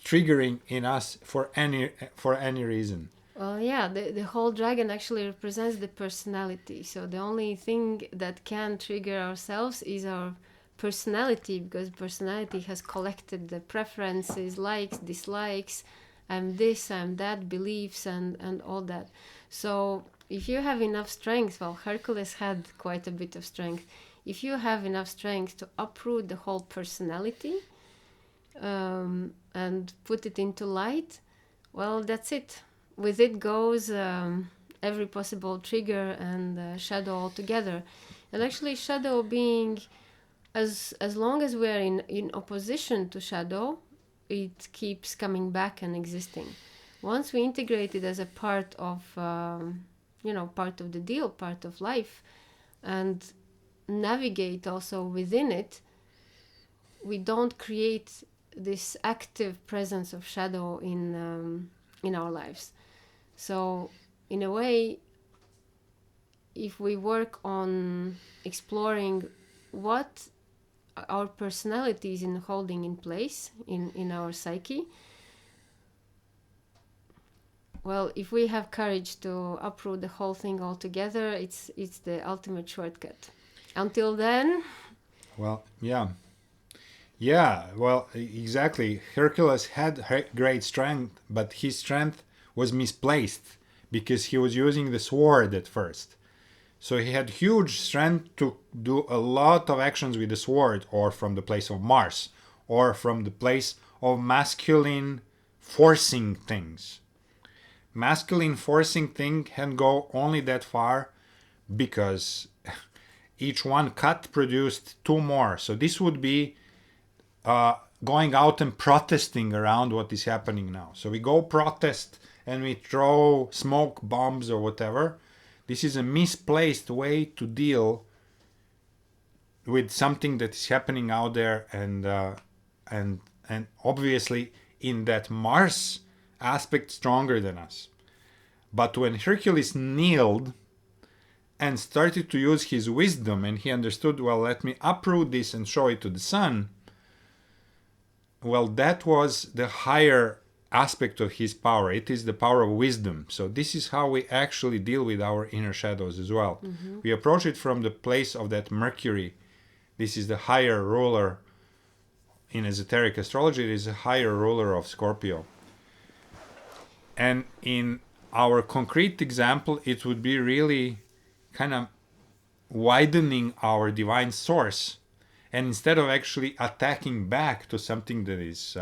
triggering in us for any reason. Well, yeah, the whole dragon actually represents the personality. So the only thing that can trigger ourselves is our personality, because personality has collected the preferences, likes, dislikes, I'm this, I'm that, beliefs, and all that. So if you have enough strength, well, Hercules had quite a bit of strength. If you have enough strength to uproot the whole personality and put it into light, well, that's it. With it goes every possible trigger and shadow altogether. And actually, shadow being, as long as we are in opposition to shadow, it keeps coming back and existing. Once we integrate it as a part of, part of the deal, part of life, and navigate also within it, we don't create this active presence of shadow in our lives. So in a way, if we work on exploring what our personality is in holding in place in our psyche, well, if we have courage to uproot the whole thing altogether, it's the ultimate shortcut. Until then, Well, yeah. Yeah, well, exactly. Hercules had great strength, but his strength was misplaced because he was using the sword at first. So he had huge strength to do a lot of actions with the sword, or from the place of Mars, or from the place of masculine forcing things. Masculine forcing thing can go only that far because each one cut produced two more. So this would be going out and protesting around what is happening now. So we go protest and we throw smoke bombs or whatever. This is a misplaced way to deal with something that is happening out there, and obviously in that Mars aspect stronger than us. But when Hercules kneeled and started to use his wisdom, and he understood, well, let me uproot this and show it to the sun, well, that was the higher aspect of his power. It is the power of wisdom. So this is how we actually deal with our inner shadows as well. We approach it from the place of that Mercury. This is the higher ruler. In esoteric astrology, it is a higher ruler of Scorpio. And in our concrete example, it would be really kind of widening our divine source. And instead of actually attacking back to something that is,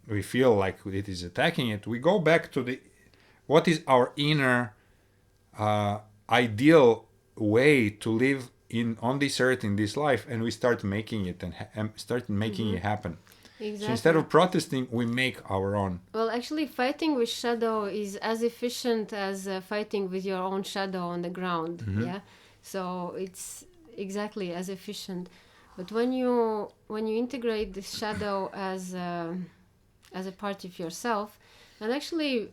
we feel like it is attacking it, we go back to what is our inner ideal way to live on this earth, in this life, and we start making it and start making it happen. exactly. So instead of protesting, we make our own. Well, actually, fighting with shadow is as efficient as fighting with your own shadow on the ground. Yeah, so it's exactly as efficient. But when you integrate this shadow as a part of yourself, and actually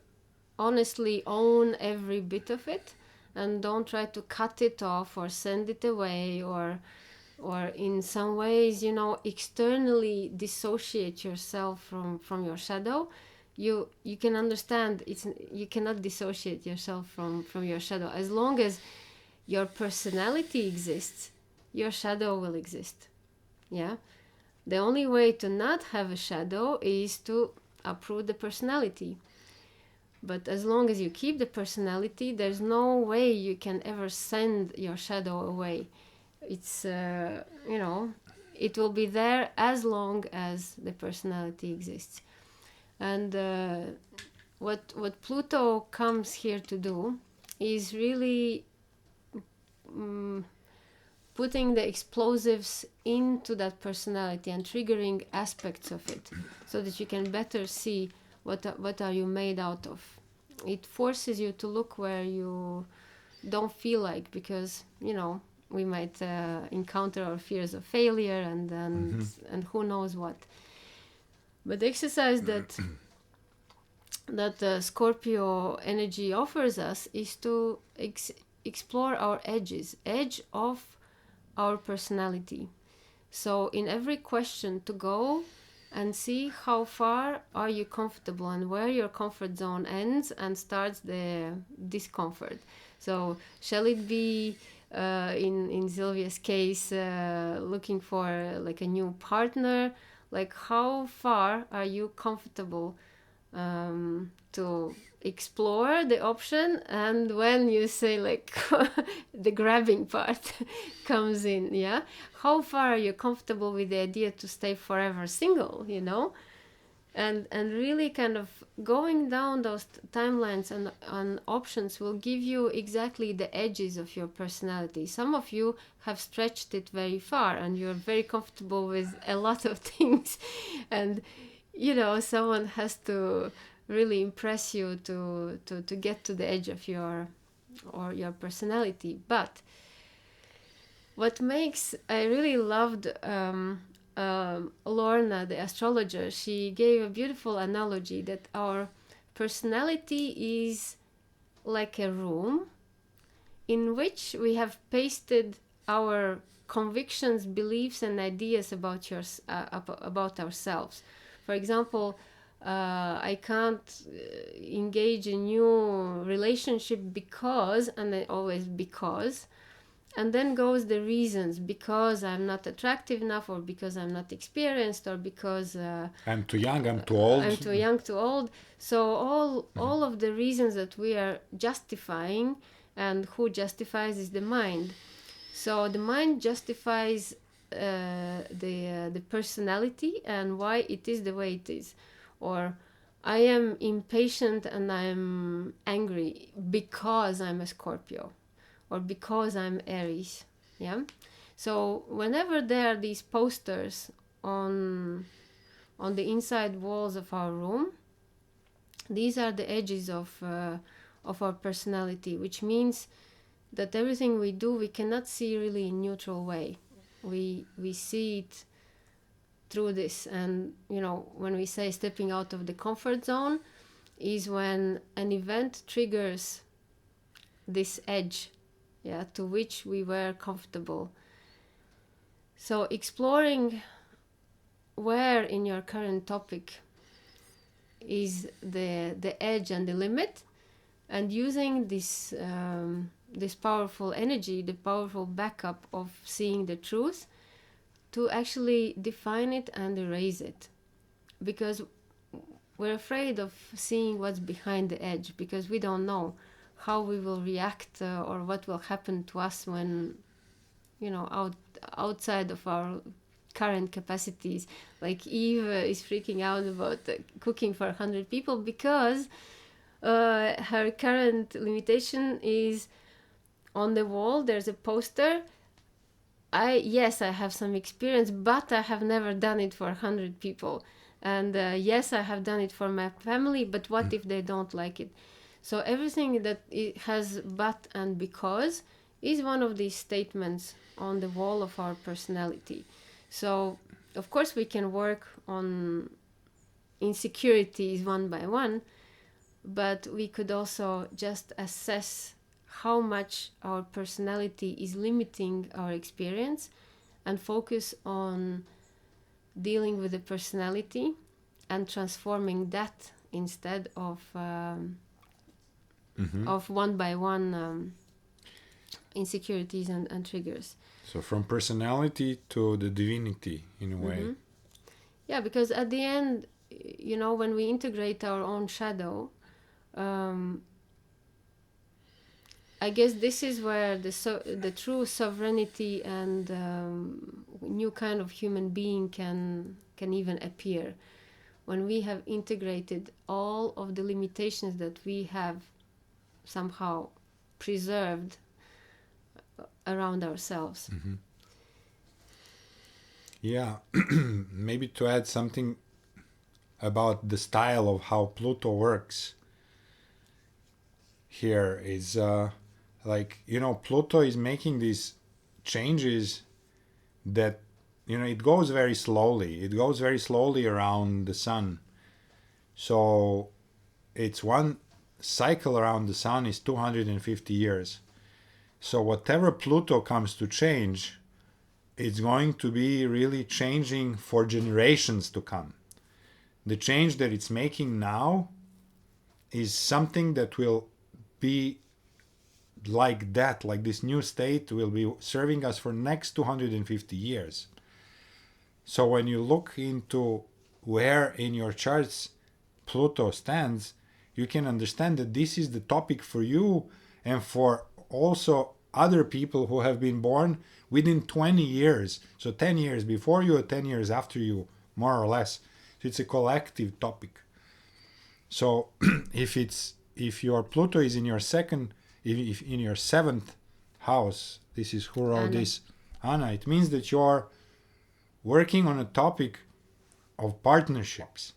honestly own every bit of it, and don't try to cut it off or send it away, or in some ways, externally dissociate yourself from your shadow, you can understand you cannot dissociate yourself from your shadow. As long as your personality exists, your shadow will exist. Yeah, the only way to not have a shadow is to uproot the personality. But as long as you keep the personality, there's no way you can ever send your shadow away. It's it will be there as long as the personality exists. And what Pluto comes here to do is really putting the explosives into that personality and triggering aspects of it so that you can better see what are you made out of. It forces you to look where you don't feel like, because we might encounter our fears of failure and who knows what. But the exercise that the Scorpio energy offers us is to explore our edge of our personality. So in every question, to go and see how far are you comfortable and where your comfort zone ends and starts the discomfort. So shall it be in Sylvia's case looking for like a new partner? Like how far are you comfortable to explore the option? And when you say like the grabbing part comes in, yeah, how far are you comfortable with the idea to stay forever single, and really kind of going down those timelines and options will give you exactly the edges of your personality. Some of you have stretched it very far and you're very comfortable with a lot of things, and someone has to really impress you to get to the edge of your personality. But what makes, I really loved Lorna, the astrologer, she gave a beautiful analogy that our personality is like a room in which we have pasted our convictions, beliefs, and ideas about about ourselves. For example, I can't engage in new relationship because, and then always because, and then goes the reasons: because I'm not attractive enough, or because I'm not experienced, or because I'm too young, I'm too old. I'm too young, too old. So all of the reasons that we are justifying, and who justifies is the mind. So the mind justifies the personality and why it is the way it is. Or I am impatient and I'm angry because I'm a Scorpio, or because I'm Aries. Yeah. So whenever there are these posters on the inside walls of our room, these are the edges of our personality, which means that everything we do, we cannot see really in neutral way. We see it through this. And when we say stepping out of the comfort zone, is when an event triggers this edge, to which we were comfortable. So exploring where in your current topic is the edge and the limit, and using this powerful energy, the powerful backup of seeing the truth, to actually define it and erase it. Because we're afraid of seeing what's behind the edge, because we don't know how we will react or what will happen to us when outside of our current capacities. Like Eve is freaking out about cooking for 100 people because her current limitation is on the wall. There's a poster. I have some experience, but I have never done it for 100 people. And yes, I have done it for my family, but what if they don't like it? So everything that it has but and because is one of these statements on the wall of our personality. So of course we can work on insecurities one by one, but we could also just assess how much our personality is limiting our experience and focus on dealing with the personality and transforming that instead of one by one insecurities and triggers. So from personality to the divinity, in a way. Yeah, because at the end, when we integrate our own shadow, I guess this is where the true sovereignty and new kind of human being can even appear. When we have integrated all of the limitations that we have somehow preserved around ourselves. Yeah, maybe to add something about the style of how Pluto works here is Pluto is making these changes that, it goes very slowly. It goes very slowly around the sun. So it's one cycle around the sun is 250 years. So whatever Pluto comes to change, it's going to be really changing for generations to come. The change that it's making now is something that will be like that, like this new state will be serving us for next 250 years. So when you look into where in your charts Pluto stands, you can understand that this is the topic for you and for also other people who have been born within 20 years. So 10 years before you or 10 years after you, more or less. So it's a collective topic. So if your Pluto is in your if in your seventh house, this is who wrote this, Anna, it means that you're working on a topic of partnerships.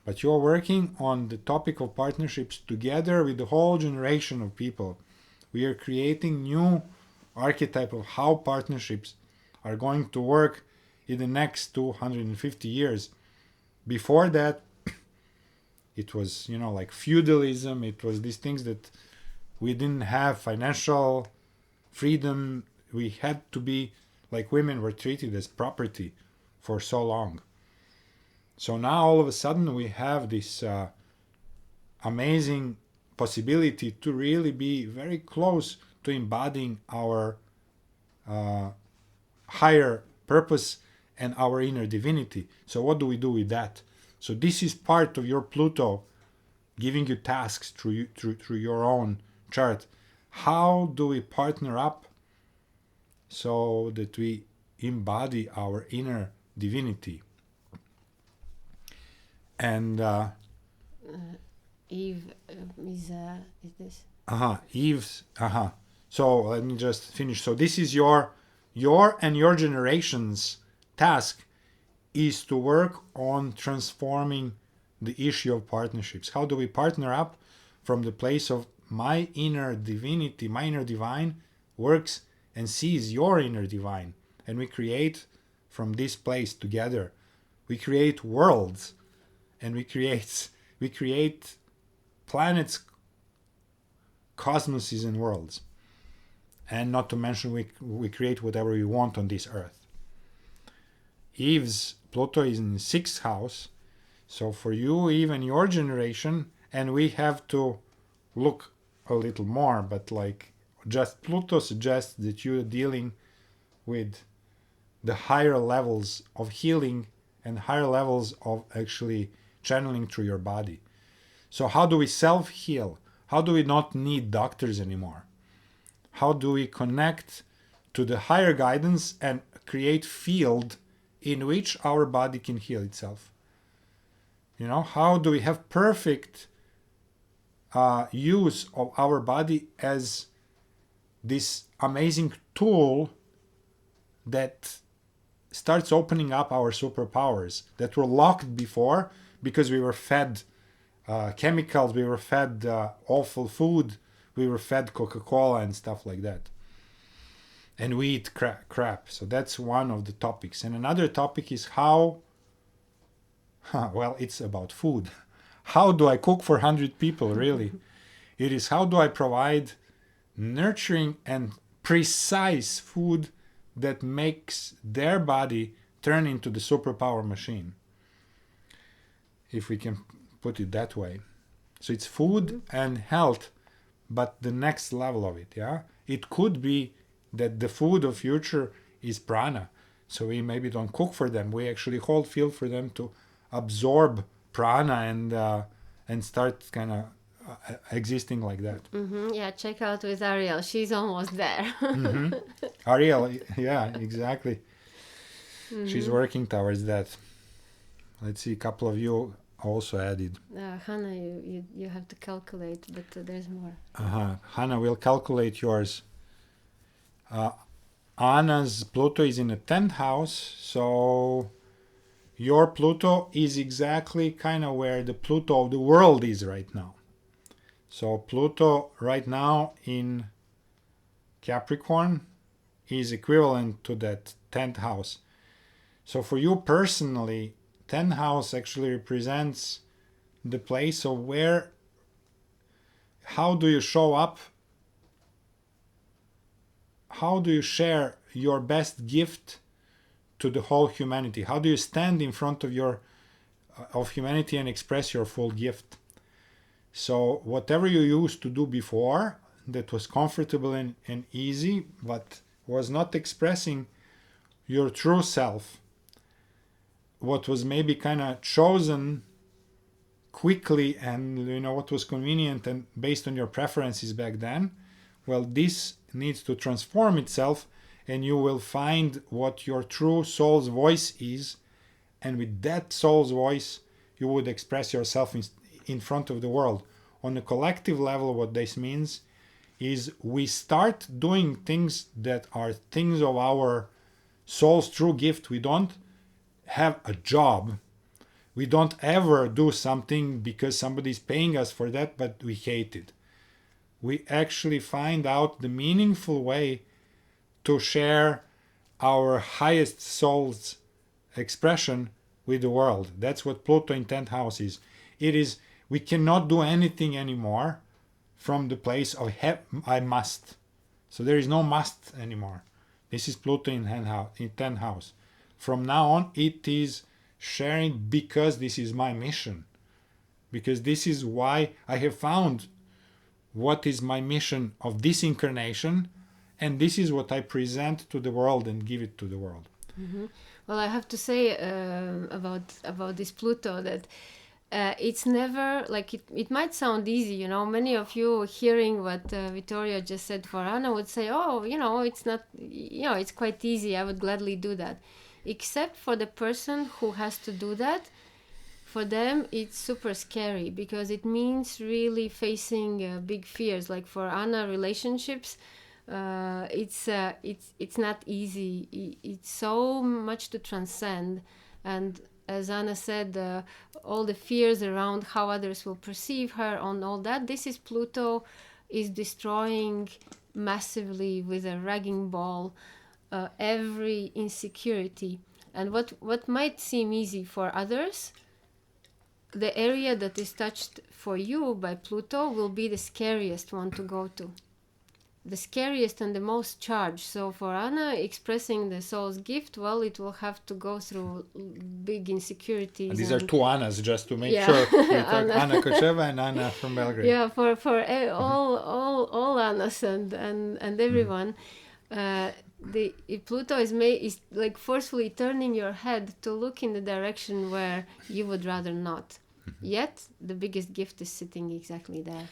But you're working on the topic of partnerships together with the whole generation of people. We are creating new archetype of how partnerships are going to work in the next 250 years. Before that, it was, like feudalism. It was these things that we didn't have financial freedom. We had to be, like women were treated as property for so long. So now all of a sudden we have this amazing possibility to really be very close to embodying our higher purpose and our inner divinity. So what do we do with that? So this is part of your Pluto giving you tasks through your own chart. How do we partner up so that we embody our inner divinity? And Eve is this. Eve's. So let me just finish. So this is your and your generation's task is to work on transforming the issue of partnerships. How do we partner up from the place of my inner divinity, my inner divine works and sees your inner divine, and we create from this place together. We create worlds, and we create planets, cosmoses, and worlds. And not to mention we create whatever we want on this earth. Eve's Pluto is in the 6th house. So for you, Eve, and your generation, and we have to look a little more, but like just Pluto suggests that you're dealing with the higher levels of healing and higher levels of actually channeling through your body. So how do we self-heal? How do we not need doctors anymore? How do we connect to the higher guidance and create field in which our body can heal itself? How do we have perfect use of our body as this amazing tool that starts opening up our superpowers that were locked before because we were fed chemicals, we were fed awful food, we were fed Coca-Cola and stuff like that. And we eat crap. So that's one of the topics. And another topic is how, well, it's about food. How do I cook for 100 people, really? It is how do I provide nurturing and precise food that makes their body turn into the superpower machine, if we can put it that way. So it's food and health, but the next level of it, yeah? It could be that the food of future is prana. So we maybe don't cook for them. We actually hold field for them to absorb prana and start kind of existing like that. Yeah, check out with Ariel. She's almost there. Ariel, yeah, exactly. She's working towards that. Let's see, a couple of you also added. Hannah, you have to calculate, but there's more. Hannah will calculate yours. Anna's Pluto is in the 10th house, so your Pluto is exactly kind of where the Pluto of the world is right now. So Pluto right now in Capricorn is equivalent to that 10th house. So for you personally, 10th house actually represents the place of where, how do you show up, how do you share your best gift to the whole humanity, how do you stand in front of humanity and express your full gift. So whatever you used to do before that was comfortable and easy but was not expressing your true self, what was maybe kind of chosen quickly and what was convenient and based on your preferences back then, well, this needs to transform itself and you will find what your true soul's voice is, and with that soul's voice you would express yourself in front of the world. On a collective level, what this means is we start doing things that are things of our soul's true gift. We don't have a job. We don't ever do something because somebody's paying us for that, but we hate it. We actually find out the meaningful way to share our highest soul's expression with the world. That's what Pluto in 10th house is. It is, we cannot do anything anymore from the place of I must. So there is no must anymore. This is Pluto in 10th house. From now on, it is sharing because this is my mission. Because this is why I have found what is my mission of this incarnation, and this is what I present to the world and give it to the world. Mm-hmm. Well, I have to say about this Pluto that it's never like it might sound easy, many of you hearing what Vittoria just said for Anna would say, oh, it's not, it's quite easy, I would gladly do that. Except for the person who has to do that, for them it's super scary because it means really facing big fears. Like for Anna, relationships, it's not easy. It's so much to transcend, and as Anna said, all the fears around how others will perceive her, on all that. This is Pluto is destroying massively with a ragging ball every insecurity. And what might seem easy for others, the area that is touched for you by Pluto will be the scariest one to go to. The scariest and the most charged. So for Anna, expressing the soul's gift, well, it will have to go through big insecurities. And these are two Annas, just to make sure. Anna Kocheva and Anna from Belgrade. Yeah, for all Annas and everyone. Pluto is like forcefully turning your head to look in the direction where you would rather not. Yet the biggest gift is sitting exactly there.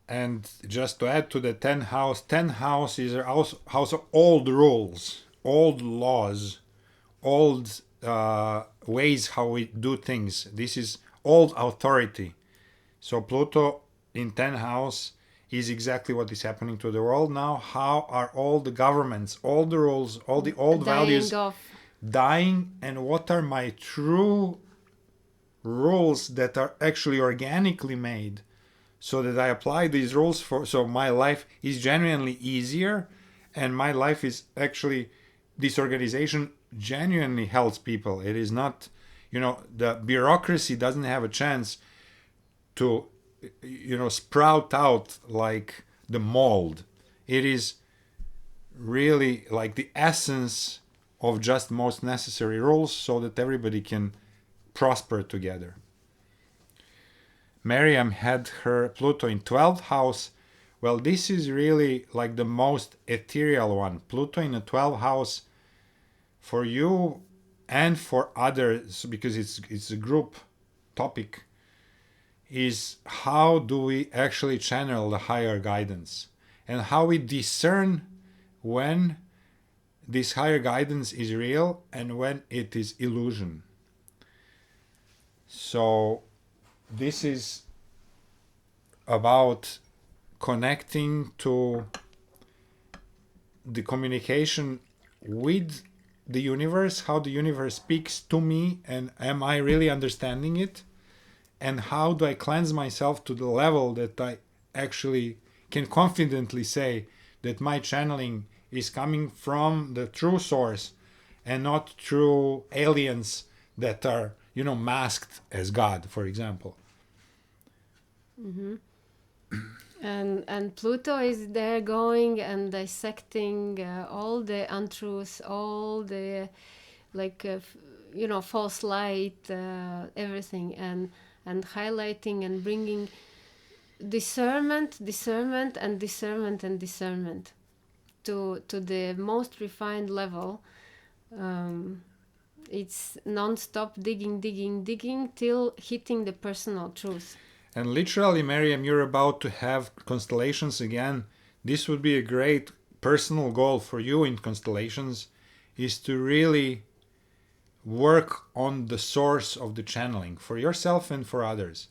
And just to add to the 10th house is a house of old rules, old laws, old ways how we do things. This is old authority. So Pluto in 10th house is exactly what is happening to the world now. How are all the governments, all the rules, all the old values dying, and what are my true rules that are actually organically made, so that I apply these rules so my life is genuinely easier, and my life is actually, this organization genuinely helps people. It is not, the bureaucracy doesn't have a chance to, sprout out like the mold. It is really like the essence of just most necessary rules so that everybody can prosper together. Miriam had her Pluto in 12th house. Well, this is really like the most ethereal one. Pluto in a 12th house for you and for others, because it's a group topic, is how do we actually channel the higher guidance and how we discern when this higher guidance is real and when it is illusion. So this is about connecting to the communication with the universe, how the universe speaks to me, and am I really understanding it? And how do I cleanse myself to the level that I actually can confidently say that my channeling is coming from the true source and not through aliens that are, masked as God, for example. And Pluto is there going and dissecting all the untruths, all the false light, everything, and highlighting and bringing discernment to the most refined level. It's non-stop digging till hitting the personal truth. And literally, Miriam, you're about to have constellations again. This would be a great personal goal for you in constellations, is to really work on the source of the channeling for yourself and for others.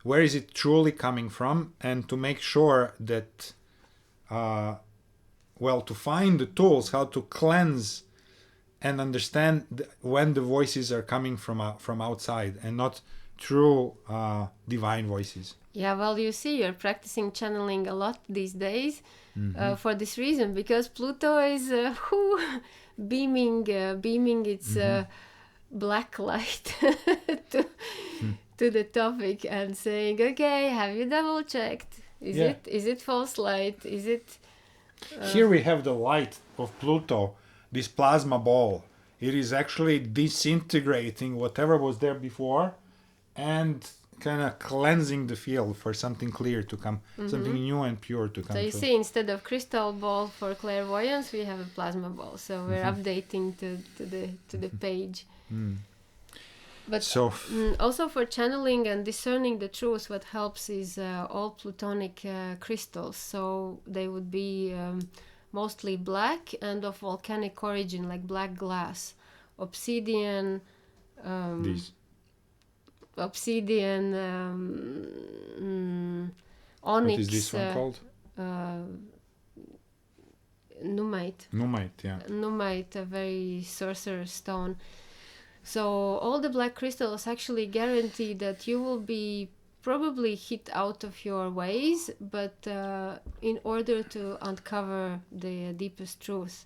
Where is it truly coming from? And to make sure that, to find the tools how to cleanse and understand when the voices are coming from outside and not through divine voices. Yeah, well, you see, you're practicing channeling a lot these days for this reason, because Pluto is beaming its black light to the topic and saying, okay, have you double checked? Is it false light? Is it... Here we have the light of Pluto, this plasma ball. It is actually disintegrating whatever was there before and kind of cleansing the field for something clear to come, something new and pure to come. So you see, instead of crystal ball for clairvoyance, we have a plasma ball. So we're updating to the page. But also for channeling and discerning the truth, what helps is all plutonic crystals. So they would be mostly black and of volcanic origin, like black glass, obsidian. Obsidian, onyx. What is this one called? Numite. Numite, yeah. Numite, a very sorcerer's stone. So all the black crystals actually guarantee that you will be probably hit out of your ways, but in order to uncover the deepest truth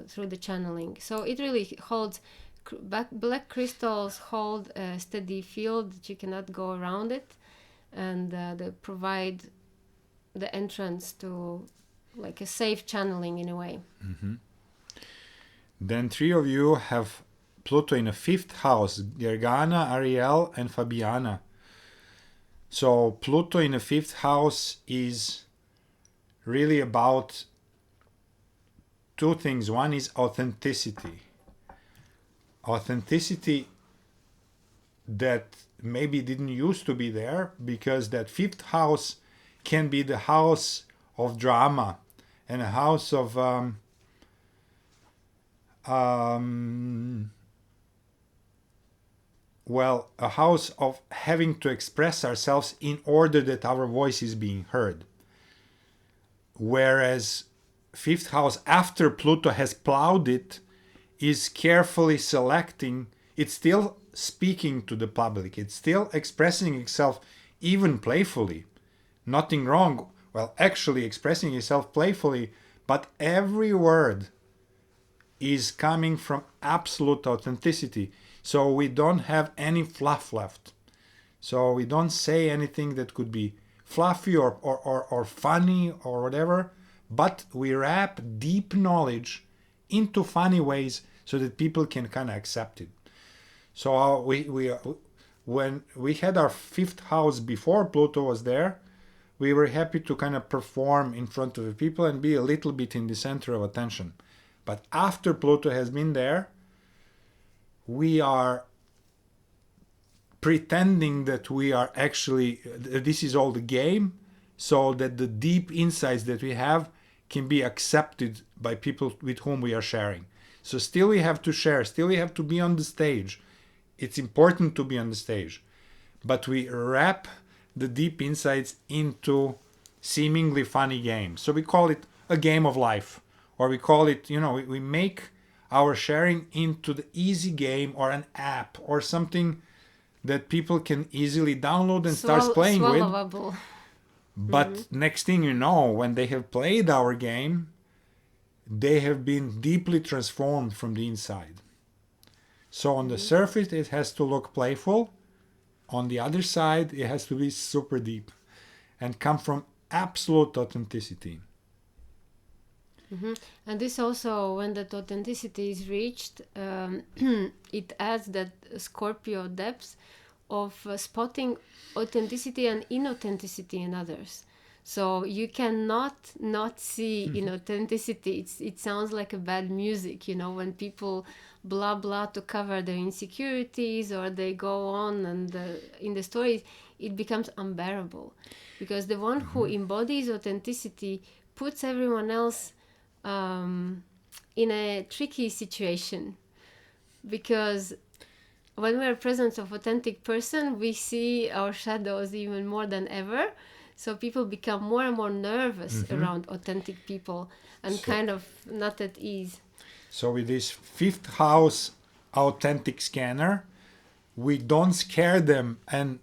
through the channeling. So it really holds... Black crystals hold a steady field that you cannot go around it, and they provide the entrance to like a safe channeling in a way. Then three of you have Pluto in a fifth house: Gergana, Ariel, and Fabiana. So Pluto in a fifth house is really about two things. One is authenticity. Authenticity that maybe didn't used to be there, because that fifth house can be the house of drama and a house of a house of having to express ourselves in order that our voice is being heard. Whereas fifth house, after Pluto has plowed it, is carefully selecting. It's still speaking to the public. It's still expressing itself, even playfully. Nothing wrong. Well, actually expressing itself playfully, but every word is coming from absolute authenticity. So we don't have any fluff left. So we don't say anything that could be fluffy or funny or whatever, but we wrap deep knowledge into funny ways so that people can kind of accept it. So when we had our fifth house before Pluto was there, we were happy to kind of perform in front of the people and be a little bit in the center of attention. But after Pluto has been there, we are pretending that we are actually, this is all the game, so that the deep insights that we have can be accepted by people with whom we are sharing. So still we have to share, still we have to be on the stage. It's important to be on the stage. But we wrap the deep insights into seemingly funny games. So we call it a game of life, or we call it, we make our sharing into the easy game or an app or something that people can easily download and start playing with. Swallowable. But next thing you know, when they have played our game, they have been deeply transformed from the inside. So on the surface, it has to look playful. On the other side, it has to be super deep and come from absolute authenticity. And this also, when that authenticity is reached, it adds that Scorpio depth of spotting authenticity and inauthenticity in others. So you cannot not see inauthenticity. It sounds like a bad music, when people blah blah to cover their insecurities, or they go on and in the stories it becomes unbearable, because the one who embodies authenticity puts everyone else in a tricky situation, because when we're presence of authentic person, we see our shadows even more than ever. So people become more and more nervous around authentic people and kind of not at ease. So with this fifth house authentic scanner, we don't scare them and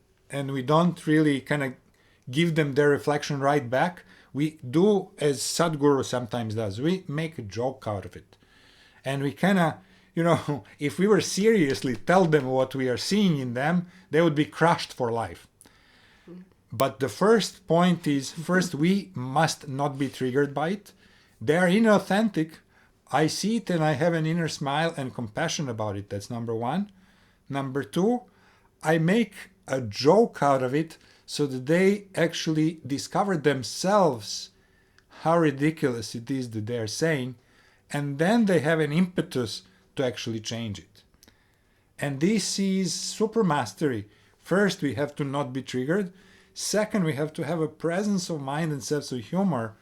we don't really kind of give them their reflection right back. We do as Sadhguru sometimes does. We make a joke out of it. And we kind of, if we were seriously tell them what we are seeing in them, they would be crushed for life. But the first point is, first, we must not be triggered by it. They are inauthentic. I see it and I have an inner smile and compassion about it. That's number one. Number two, I make a joke out of it so that they actually discover themselves how ridiculous it is that they're saying, and then they have an impetus to actually change it. And this is super mastery. First, we have to not be triggered. Second, we have to have a presence of mind and sense of humor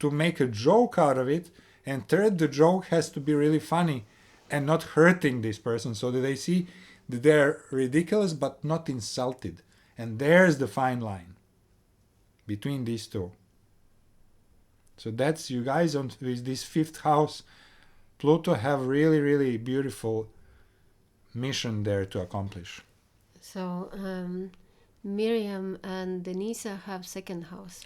to make a joke out of it. And third, the joke has to be really funny and not hurting this person, so that they see that they're ridiculous but not insulted. And there's the fine line between these two. So that's, you guys, on with this fifth house, Pluto have really, really beautiful mission there to accomplish. So Miriam and Denisa have second house.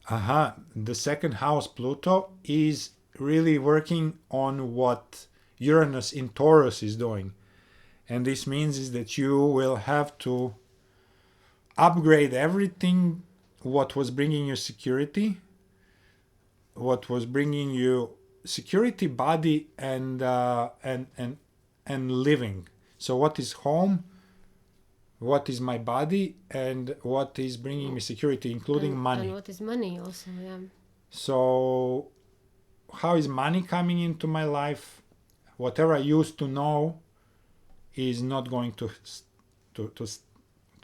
The second house, Pluto, is really working on what Uranus in Taurus is doing. And this means is that you will have to upgrade everything what was bringing you security, what was bringing you security, body, and living. So what is home, what is my body, and what is bringing me security, including money. And what is money also, yeah. So how is money coming into my life? Whatever I used to know is not going to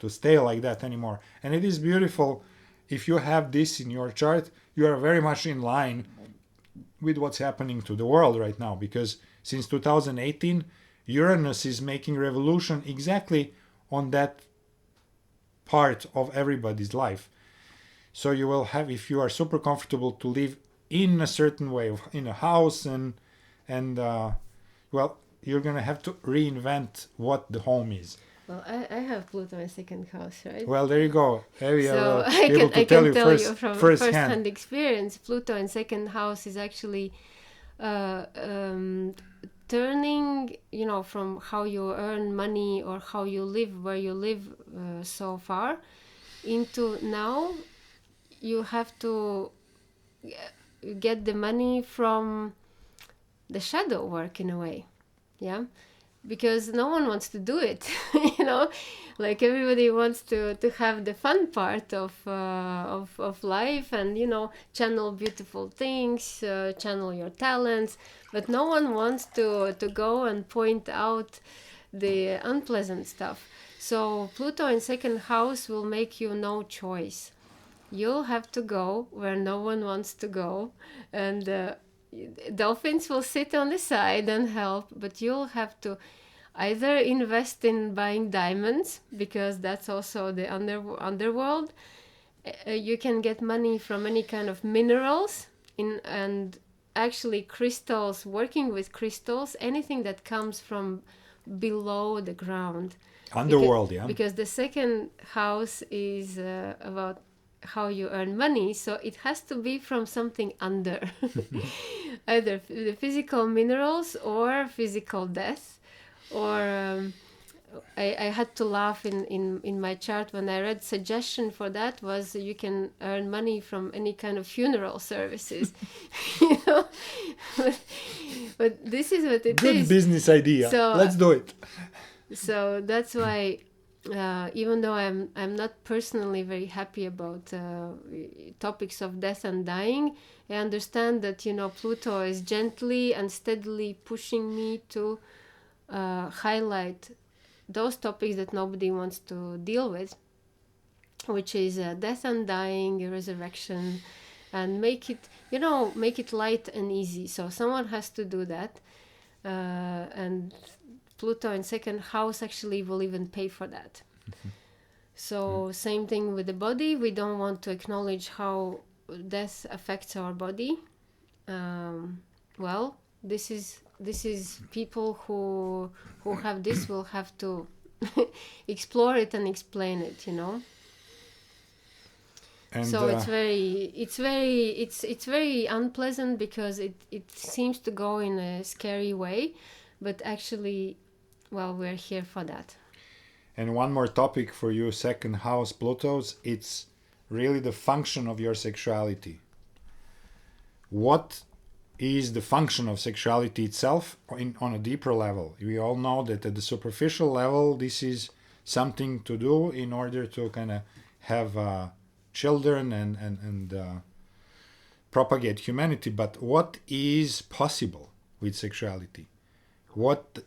stay like that anymore. And it is beautiful. If you have this in your chart, you are very much in line with what's happening to the world right now, because since 2018 Uranus is making revolution exactly on that part of everybody's life. So you will have, if you are super comfortable to live in a certain way, in a house, and you're gonna have to reinvent what the home is. Well, I have Pluto in second house, right? Well, there you go. So I can tell you from first-hand experience, Pluto in second house is actually turning, from how you earn money or how you live, where you live so far, into now you have to get the money from the shadow work in a way, yeah, because no one wants to do it, like everybody wants to have the fun part of life and channel beautiful things, channel your talents, but no one wants to go and point out the unpleasant stuff. So Pluto in second house will make you no choice. You'll have to go where no one wants to go, and dolphins will sit on the side and help, but you'll have to either invest in buying diamonds, because that's also the underworld. You can get money from any kind of minerals and actually crystals, working with crystals, anything that comes from below the ground. Underworld, Because the second house is about how you earn money, so it has to be from something under. Either the physical minerals or physical death, or I had to laugh in my chart when I read suggestion for that was you can earn money from any kind of funeral services. You know? but this is what it is. Good business idea. So, Let's do it. So that's why, even though I'm not personally very happy about topics of death and dying, I understand that, you know, Pluto is gently and steadily pushing me to highlight those topics that nobody wants to deal with, which is death and dying, resurrection, and make it light and easy. So someone has to do that, and Pluto in second house actually will even pay for that. So same thing with the body. We don't want to acknowledge how death affects our body. Well, this is people who have this will have to explore it and explain it, you know. And, so it's very unpleasant because it seems to go in a scary way, but actually, well, we're here for that. And one more topic for you, second house Plutos, it's really the function of your sexuality. What is the function of sexuality itself on a deeper level? We all know that at the superficial level, this is something to do in order to kind of have children and propagate humanity. But what is possible with sexuality? What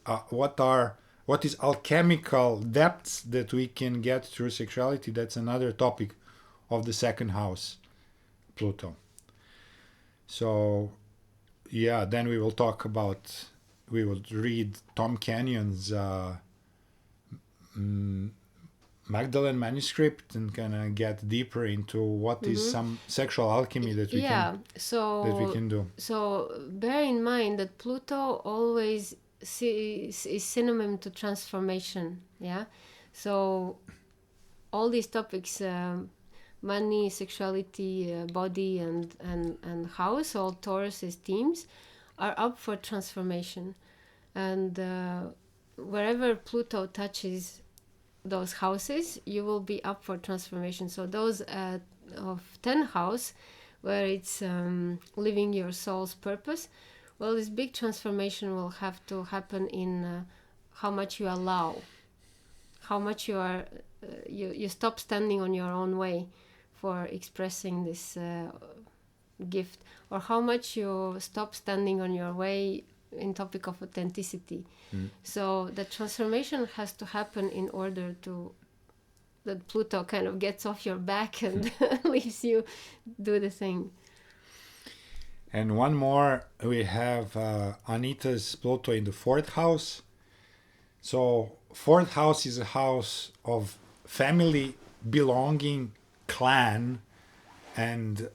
is alchemical depths that we can get through sexuality? That's another topic of the second house, Pluto. So, yeah, then we will read Tom Canyon's Magdalene manuscript and kind of get deeper into what is some sexual alchemy that we can do. So bear in mind that Pluto always is synonym to transformation. Yeah, so all these topics, money, sexuality, body, and house, all Taurus's themes, are up for transformation, and wherever Pluto touches those houses, you will be up for transformation. So those of 10 house, where it's living your soul's purpose, well, this big transformation will have to happen in how much you allow, how much you are you stop standing on your own way for expressing this gift, or how much you stop standing on your way in topic of authenticity. So the transformation has to happen in order to that Pluto kind of gets off your back and leaves you do the thing. And one more, we have Anita's Pluto in the fourth house. So fourth house is a house of family, belonging, clan, and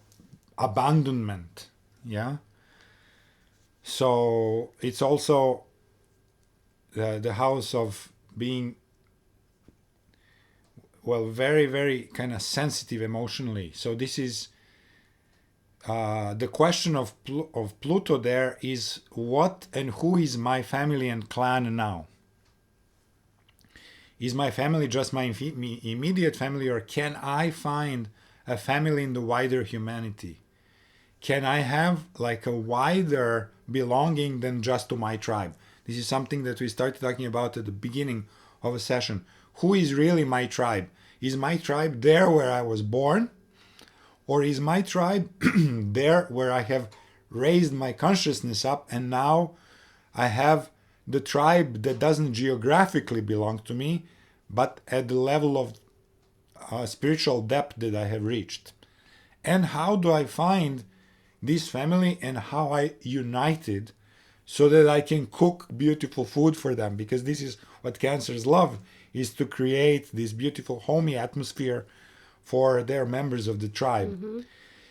abandonment. Yeah. So it's also the house of being, well, very, very kind of sensitive emotionally. So this is the question of Pluto there is what and who is my family and clan now? Is my family just my immediate family, or can I find a family in the wider humanity? Can I have like a wider belonging than just to my tribe? This is something that we started talking about at the beginning of a session. Who is really my tribe? Is my tribe there where I was born? Or is my tribe there where I have raised my consciousness up and now I have the tribe that doesn't geographically belong to me, but at the level of spiritual depth that I have reached? And how do I find this family and how I united so that I can cook beautiful food for them? Because this is what Cancers love, is to create this beautiful homey atmosphere for their members of the tribe.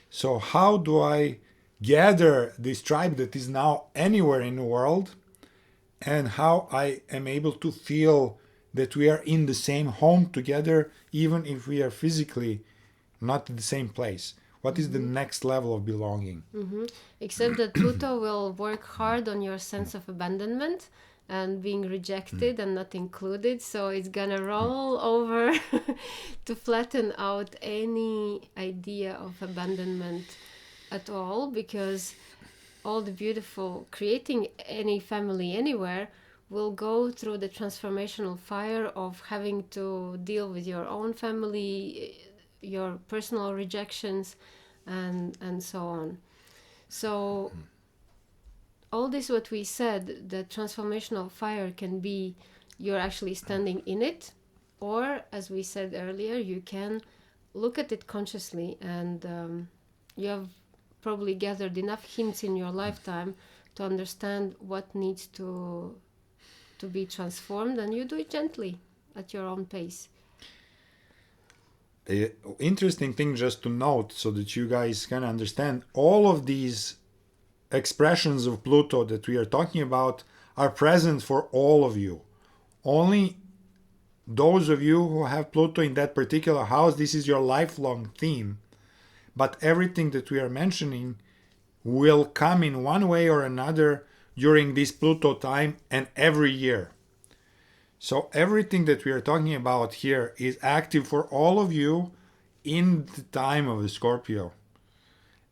So how do I gather this tribe that is now anywhere in the world, and how I am able to feel that we are in the same home together, even if we are physically not in the same place. What is the next level of belonging? Except that Pluto will work hard on your sense of abandonment and being rejected and not included. So it's gonna roll over to flatten out any idea of abandonment at all, because all the beautiful creating any family anywhere will go through the transformational fire of having to deal with your own family, your personal rejections, and so on. So all this what we said, the transformational fire can be you're actually standing in it, or as we said earlier, you can look at it consciously, and you have probably gathered enough hints in your lifetime to understand what needs to be transformed, and you do it gently at your own pace. Interesting thing just to note so that you guys can understand, all of these expressions of Pluto that we are talking about are present for all of you. Only those of you who have Pluto in that particular house, this is your lifelong theme. But everything that we are mentioning will come in one way or another during this Pluto time and every year. So everything that we are talking about here is active for all of you in the time of the Scorpio.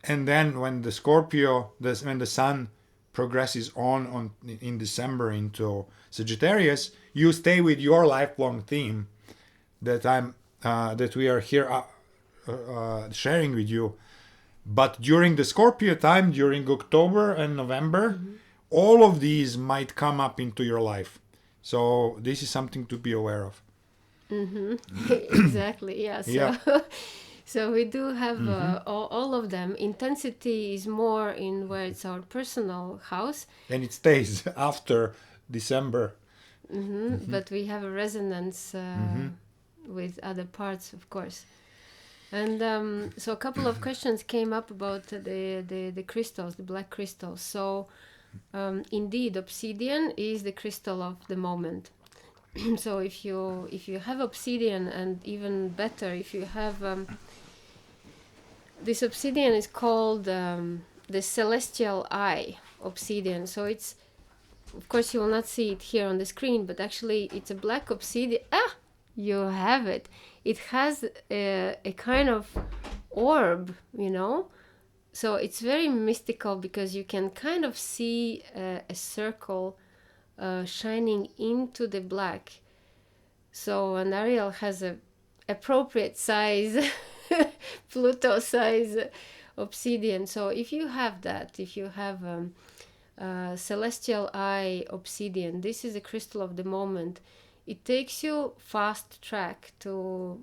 And then when the Scorpio, when the Sun progresses on in December into Sagittarius, you stay with your lifelong theme that we are here sharing with you. But during the Scorpio time, during October and November, all of these might come up into your life. So this is something to be aware of. Exactly, yeah. So, Yeah. so we do have all of them. Intensity is more in where it's our personal house, And it stays after December. but we have a resonance with other parts, of course. And so a couple of questions came up about the crystals, the black crystals. So indeed, obsidian is the crystal of the moment. So if you have obsidian, and even better, if you have this obsidian is called the Celestial Eye Obsidian. So it's, of course, you will not see it here on the screen, but actually it's a black obsidian. You have it. It has a kind of orb, So it's very mystical, because you can kind of see a circle shining into the black. So an Ariel has a appropriate size, Pluto size obsidian. So if you have that, if you have Celestial Eye Obsidian, this is a crystal of the moment. It takes you fast track to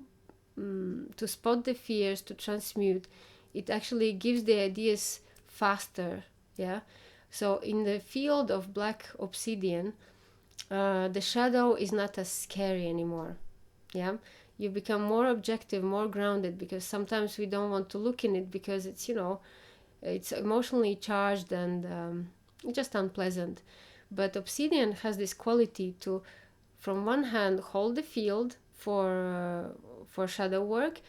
spot the fears, to transmute. It actually gives the ideas faster, yeah. So in the field of black obsidian, the shadow is not as scary anymore, yeah. You become more objective, more grounded, because sometimes we don't want to look in it because it's it's emotionally charged and just unpleasant. But obsidian has this quality to, from one hand, hold the field for shadow work,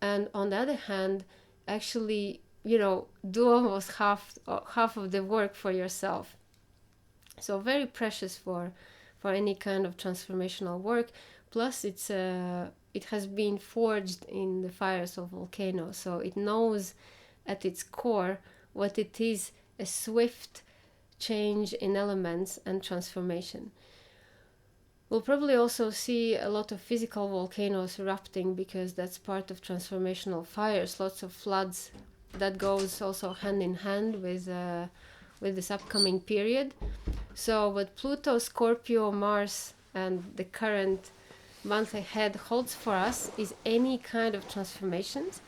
and on the other hand, actually, do almost half of the work for yourself. So very precious for any kind of transformational work. Plus, it has been forged in the fires of volcanoes, so it knows at its core what it is: a swift change in elements and transformation. We'll probably also see a lot of physical volcanoes erupting, because that's part of transformational fires, lots of floods. That goes also hand in hand with this upcoming period. So what Pluto, Scorpio, Mars, and the current month ahead holds for us is any kind of transformations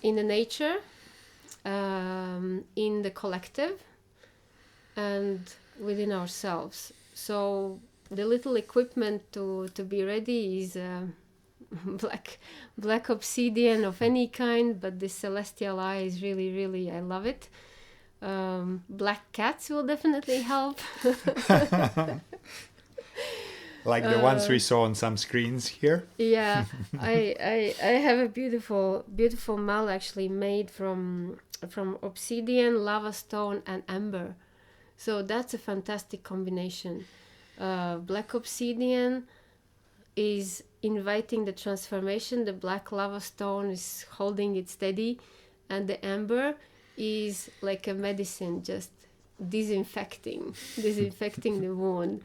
in the nature, in the collective, and within ourselves. So the little equipment to be ready is black obsidian of any kind, but this celestial eye is really, really, I love it. Black cats will definitely help. Like the ones we saw on some screens here. Yeah, I have a beautiful mal actually made from obsidian, lava stone, and amber. So that's a fantastic combination. Black obsidian is inviting the transformation. The black lava stone is holding it steady, and the amber is like a medicine, just disinfecting the wound.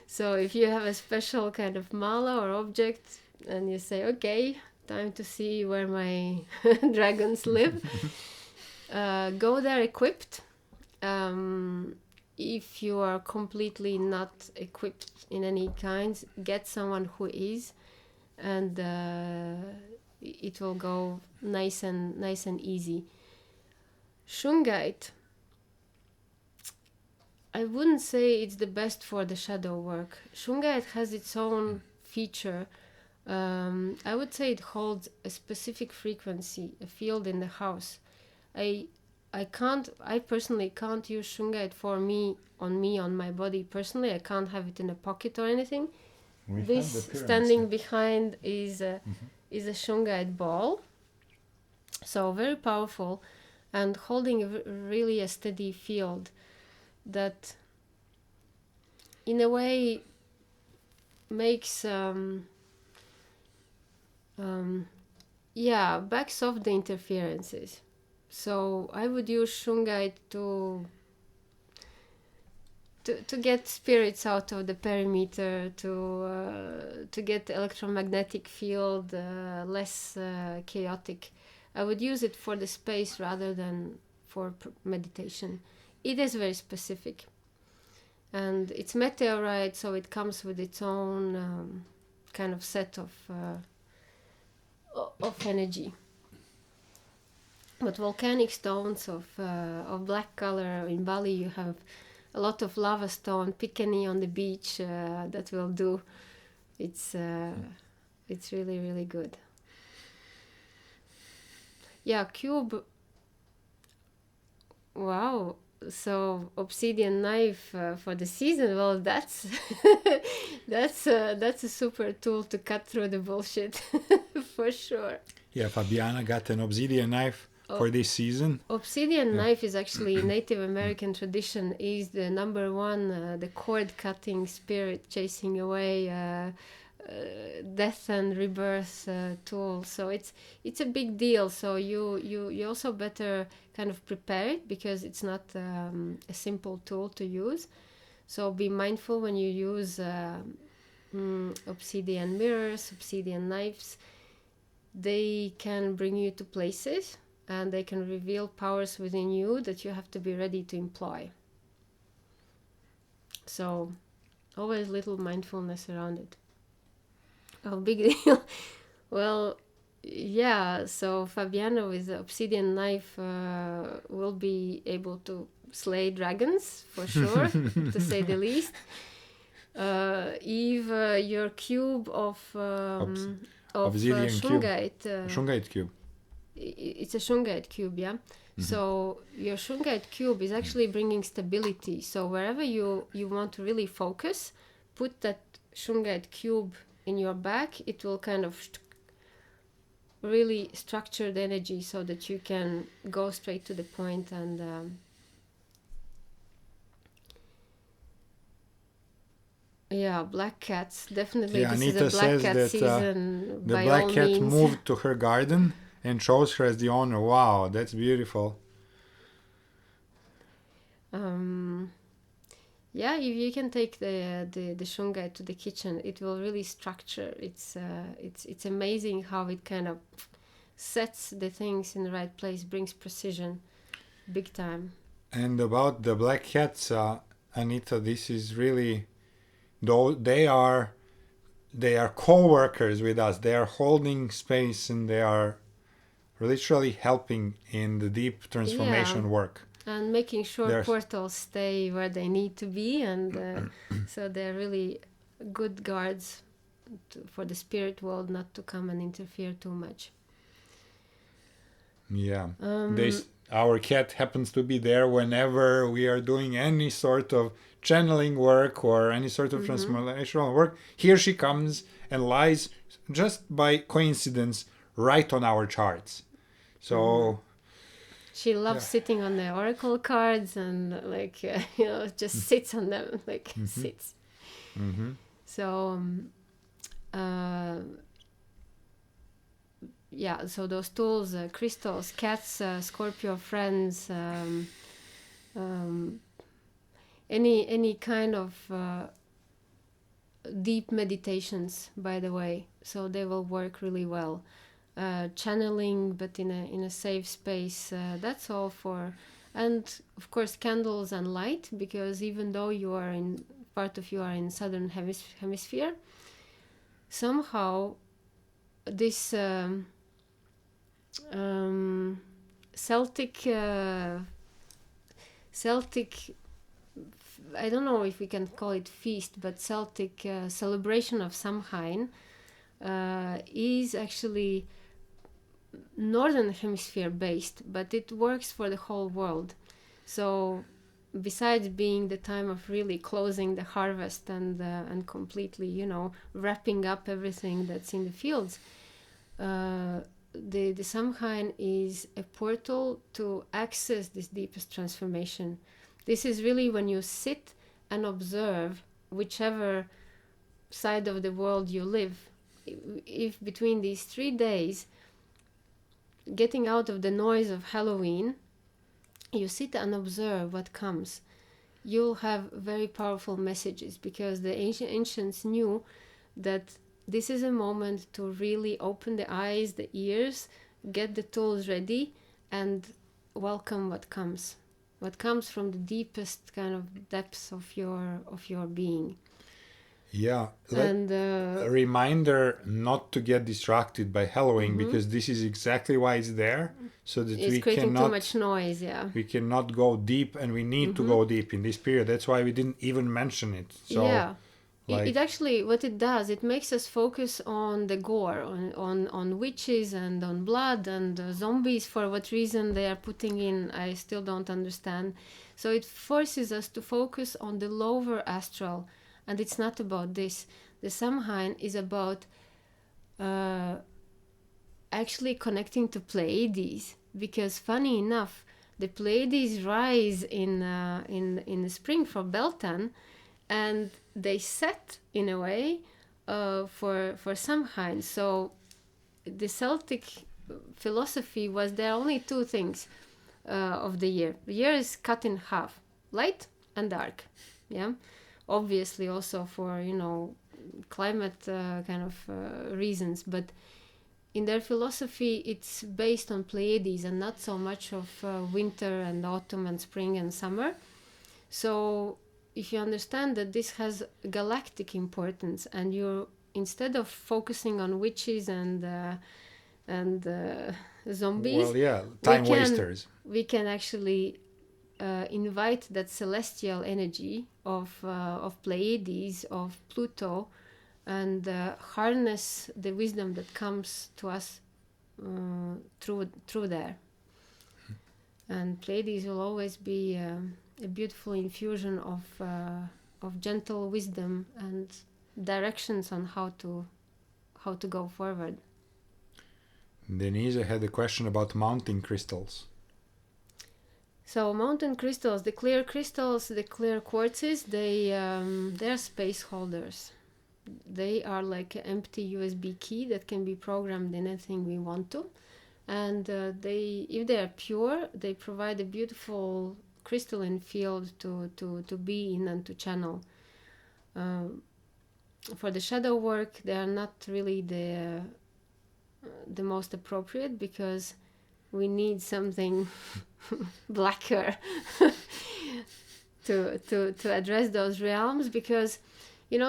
So if you have a special kind of mala or object and you say, okay, time to see where my dragons live, go there equipped. If you are completely not equipped in any kinds, get someone who is, and it will go nice and easy. Shungite, I wouldn't say it's the best for the shadow work. Shungite has its own feature. I would say it holds a specific frequency, a field in the house. I personally can't use Shungite on my body personally. I can't have it in a pocket or anything. This standing behind is a Shungite ball. So very powerful and holding really a steady field that in a way makes backs off the interferences. So I would use Shungite to get spirits out of the perimeter, to get the electromagnetic field less chaotic. I would use it for the space rather than for meditation. It is very specific, and it's meteorite, so it comes with its own kind of set of energy. But volcanic stones of black color, in Bali you have a lot of lava stone, Pikani on the beach, that will do. It's really, really good. Yeah, cube. Wow. So obsidian knife for the season. Well, that's that's a super tool to cut through the bullshit for sure. Yeah, Fabiana got an obsidian knife for this season. Obsidian knife is actually Native American tradition. Is the number one, the cord cutting spirit chasing away death and rebirth tool. So it's a big deal. So you also better kind of prepare it, because it's not a simple tool to use. So be mindful when you use obsidian mirrors, obsidian knives. They can bring you to places, and they can reveal powers within you that you have to be ready to employ. So always little mindfulness around it. Oh, big deal. Well, yeah, so Fabiano with the obsidian knife will be able to slay dragons, for sure, to say the least. Eve, your cube of obsidian Shungite. Shungite cube. It's a Shungite cube, yeah? Mm-hmm. So your Shungite cube is actually bringing stability. So wherever you want to really focus, put that Shungite cube in your back. It will kind of really structure the energy so that you can go straight to the point. And black cats, definitely. This Anita is a black cat says that season. the by black all cat means. moved to her garden and chose her as the owner. Wow, that's beautiful. Yeah, if you can take the Shungite to the kitchen, it will really structure. It's amazing how it kind of sets the things in the right place, brings precision, big time. And about the black cats, Anita, this is really, though they are co-workers with us. They are holding space, and they are literally helping in the deep transformation work. And making sure portals stay where they need to be, and so they're really good guards for the spirit world not to come and interfere too much. Yeah. Our cat happens to be there whenever we are doing any sort of channeling work or any sort of transformational work. Here she comes and lies just by coincidence right on our charts. So She loves sitting on the oracle cards and like just sits on them, like sits. So yeah, so those tools, crystals, cats, Scorpio friends, any kind of deep meditations, by the way, so they will work really well. Channeling, but in a safe space. That's all for, and of course candles and light, because even though you are in part of you are in southern hemisphere, somehow this Celtic, I don't know if we can call it feast, but Celtic celebration of Samhain is actually northern hemisphere based, but it works for the whole world. So besides being the time of really closing the harvest and completely wrapping up everything that's in the fields, the Samhain is a portal to access this deepest transformation. This is really when you sit and observe whichever side of the world you live. If between these 3 days, getting out of the noise of Halloween, you sit and observe what comes, you'll have very powerful messages, because the ancients knew that this is a moment to really open the eyes, the ears, get the tools ready, and welcome what comes from the deepest kind of depths of your being. Yeah, And a reminder not to get distracted by Halloween, because this is exactly why it's there, so that it's we creating cannot too much noise. we cannot go deep, and we need to go deep in this period. That's why we didn't even mention it. So Yeah. like, It actually, what it does, it makes us focus on the gore, on witches and on blood and zombies. For what reason they are putting in, I still don't understand. So it forces us to focus on the lower astral, and it's not about this. The Samhain is about actually connecting to Pleiades, because funny enough, the Pleiades rise in the spring for Beltan, and they set in a way for Samhain. So the Celtic philosophy was there are only 2 things of the year. The year is cut in half, light and dark. Yeah, obviously also for climate kind of reasons, but in their philosophy it's based on Pleiades and not so much of winter and autumn and spring and summer. So if you understand that this has galactic importance, and you, instead of focusing on witches and zombies, well, yeah, time wasters, we can actually invite that celestial energy of Pleiades, of Pluto, and harness the wisdom that comes to us through there. And Pleiades will always be a beautiful infusion of gentle wisdom and directions on how to go forward. Denise had a question about mountain crystals. So mountain crystals, the clear quartzes, they're space holders. They are like an empty USB key that can be programmed in anything we want to. And if they are pure, they provide a beautiful crystalline field to be in and to channel. For the shadow work, they are not really the most appropriate, because we need something blacker to address those realms, because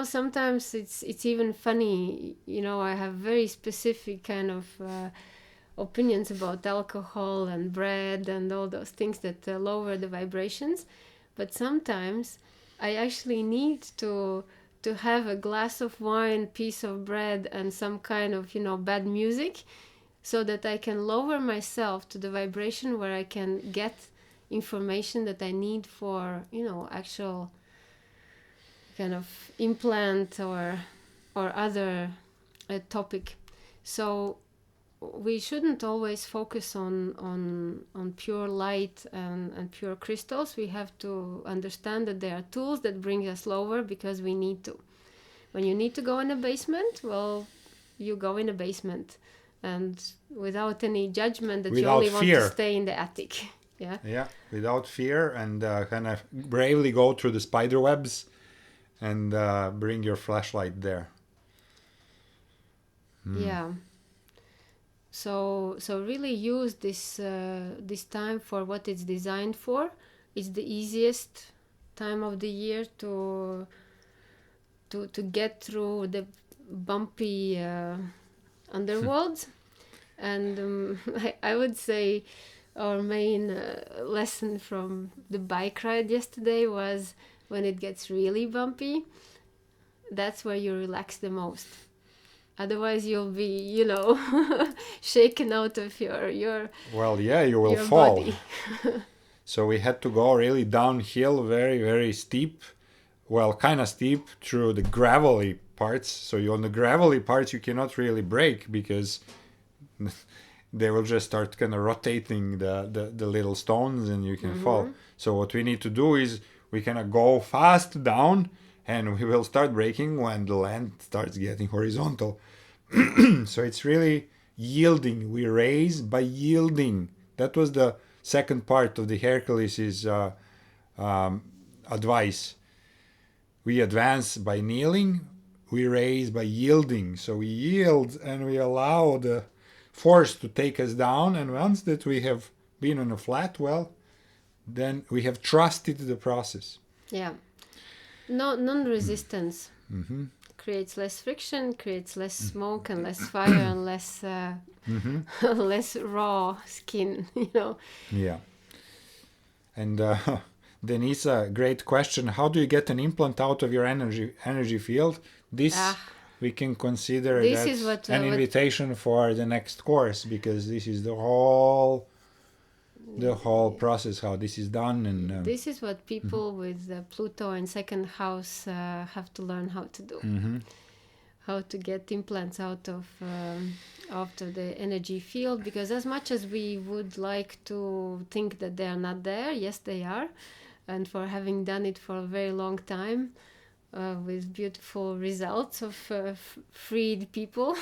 sometimes it's even funny. I have very specific kind of opinions about alcohol and bread and all those things that lower the vibrations, but sometimes I actually need to to have a glass of wine, piece of bread, and some kind of, bad music, so that I can lower myself to the vibration where I can get information that I need for, actual kind of implant or other topic. So we shouldn't always focus on pure light and pure crystals. We have to understand that there are tools that bring us lower because we need to. When you need to go in a basement, well, you go in a basement, and without any judgment that you Without only want fear. to stay in the attic. Yeah. Yeah, without fear, and kind of bravely go through the spiderwebs and bring your flashlight there. Yeah. So really use this time for what it's designed for. It's the easiest time of the year to get through the bumpy underworld. And I would say our main lesson from the bike ride yesterday was when it gets really bumpy, that's where you relax the most. Otherwise you'll be, shaken out of your Well, yeah, you will your fall. body. So we had to go really downhill, very, very steep. Well, kind of steep through the gravelly parts. So on the gravelly parts, you cannot really brake because they will just start kind of rotating the little stones and you can fall. So what we need to do is we kind of go fast down and we will start braking when the land starts getting horizontal. So it's really yielding. We raise by yielding. That was the second part of the Hercules' advice. We advance by kneeling, we raise by yielding. So we yield and we allow the force to take us down. And once that we have been on a flat, well, then we have trusted the process. Yeah. No, non-resistance creates less friction, creates less smoke and less fire and less less raw skin, Yeah. And Denise, a great question. How do you get an implant out of your energy field? This we can consider This that is what, an invitation for the next course, because this is the whole process, how this is done. And this is what people with Pluto and second house have to learn how to do. How to get implants out of the energy field, because as much as we would like to think that they are not there, yes they are, and for having done it for a very long time with beautiful results of freed people,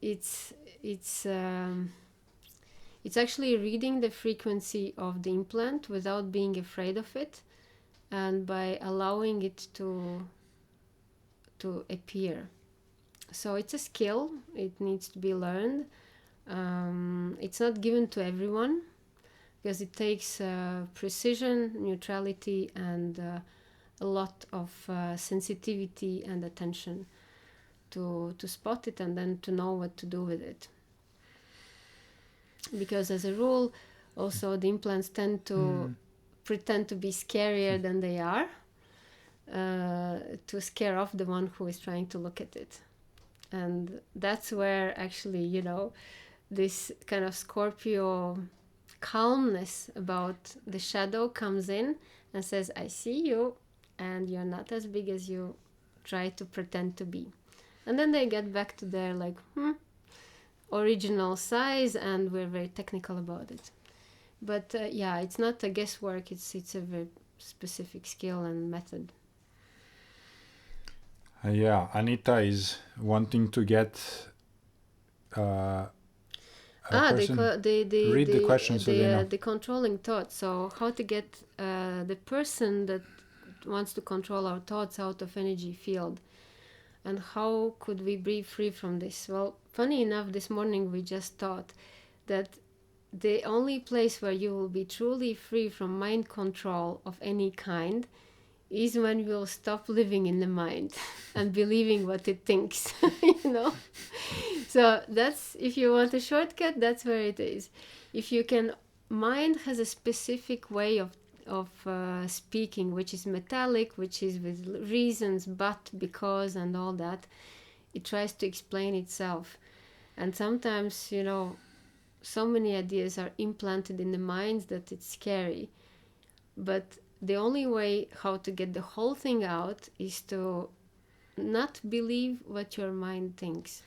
it's actually reading the frequency of the implant without being afraid of it, and by allowing it to appear. So it's a skill. It needs to be learned. It's not given to everyone because it takes precision, neutrality, and a lot of sensitivity and attention to spot it and then to know what to do with it. Because as a rule, also the implants tend to pretend to be scarier than they are, to scare off the one who is trying to look at it. And that's where actually, this kind of Scorpio calmness about the shadow comes in and says, I see you, and you're not as big as you try to pretend to be. And then they get back to their original size, and we're very technical about it. But it's not a guesswork, it's a very specific skill and method. Anita is wanting to get read the question. The controlling thoughts. So how to get the person that wants to control our thoughts out of energy field, and how could we be free from this? Well, funny enough, this morning we just thought that the only place where you will be truly free from mind control of any kind is when we'll stop living in the mind and believing what it thinks, So that's, if you want a shortcut, that's where it is. If you can, mind has a specific way of of speaking, which is metallic, which is with reasons, but, because, and all that. It tries to explain itself. And sometimes, you know, so many ideas are implanted in the minds that it's scary. But the only way how to get the whole thing out is to not believe what your mind thinks.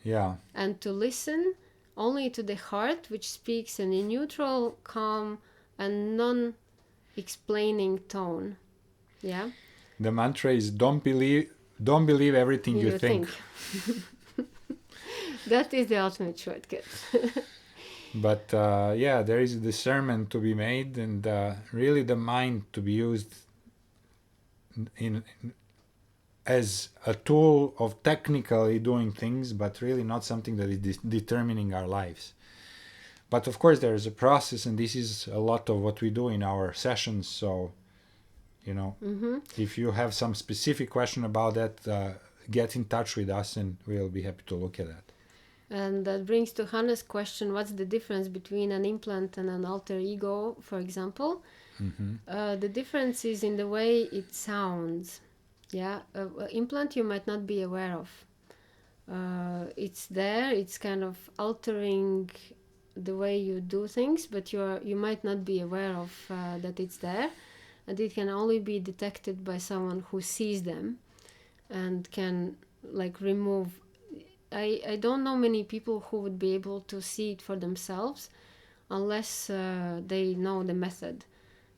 Yeah. And to listen only to the heart, which speaks in a neutral, calm, and non-explaining tone. Yeah. The mantra is don't believe everything you think. That is the ultimate shortcut. But yeah, there is a discernment to be made, and really the mind to be used in as a tool of technically doing things, but really not something that is determining our lives. But of course, there is a process, and this is a lot of what we do in our sessions. So, you know, if you have some specific question about that, get in touch with us, and we'll be happy to look at that. And that brings to Hannah's question, what's the difference between an implant and an alter ego, for example? The difference is in the way it sounds. Yeah, implant you might not be aware of. It's there, it's kind of altering the way you do things, but you might not be aware of that it's there. And it can only be detected by someone who sees them and can like remove. I don't know many people who would be able to see it for themselves unless they know the method.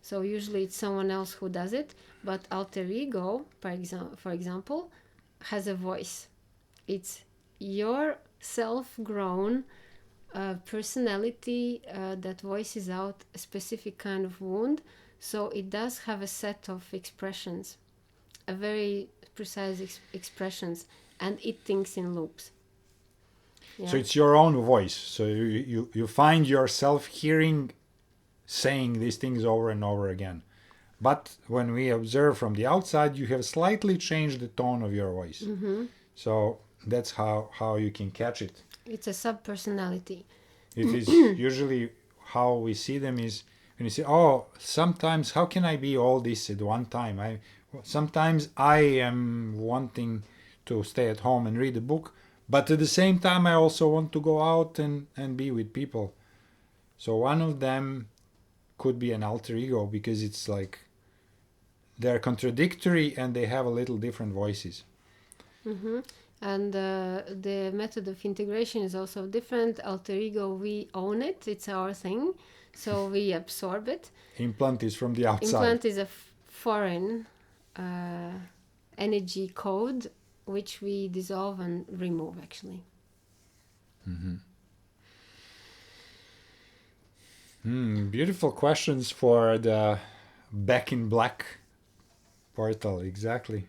So usually it's someone else who does it, but alter ego, for example, has a voice. It's your self-grown personality that voices out a specific kind of wound. So it does have a set of expressions, a very precise expressions, and it thinks in loops. Yeah. So it's your own voice. So you find yourself saying these things over and over again. But when we observe from the outside, you have slightly changed the tone of your voice. So that's how you can catch it. It's a sub-personality. It is usually how we see them is when you say, oh, sometimes how can I be all this at one time? Sometimes I am wanting to stay at home and read a book, but at the same time I also want to go out and be with people. So one of them could be an alter ego because it's like they're contradictory and they have a little different voices. And the method of integration is also different. Alter ego, we own it, it's our thing, so we absorb it. Implant is from the outside. Implant is a foreign energy code which we dissolve and remove, actually. Beautiful questions for the Back in Black portal, exactly.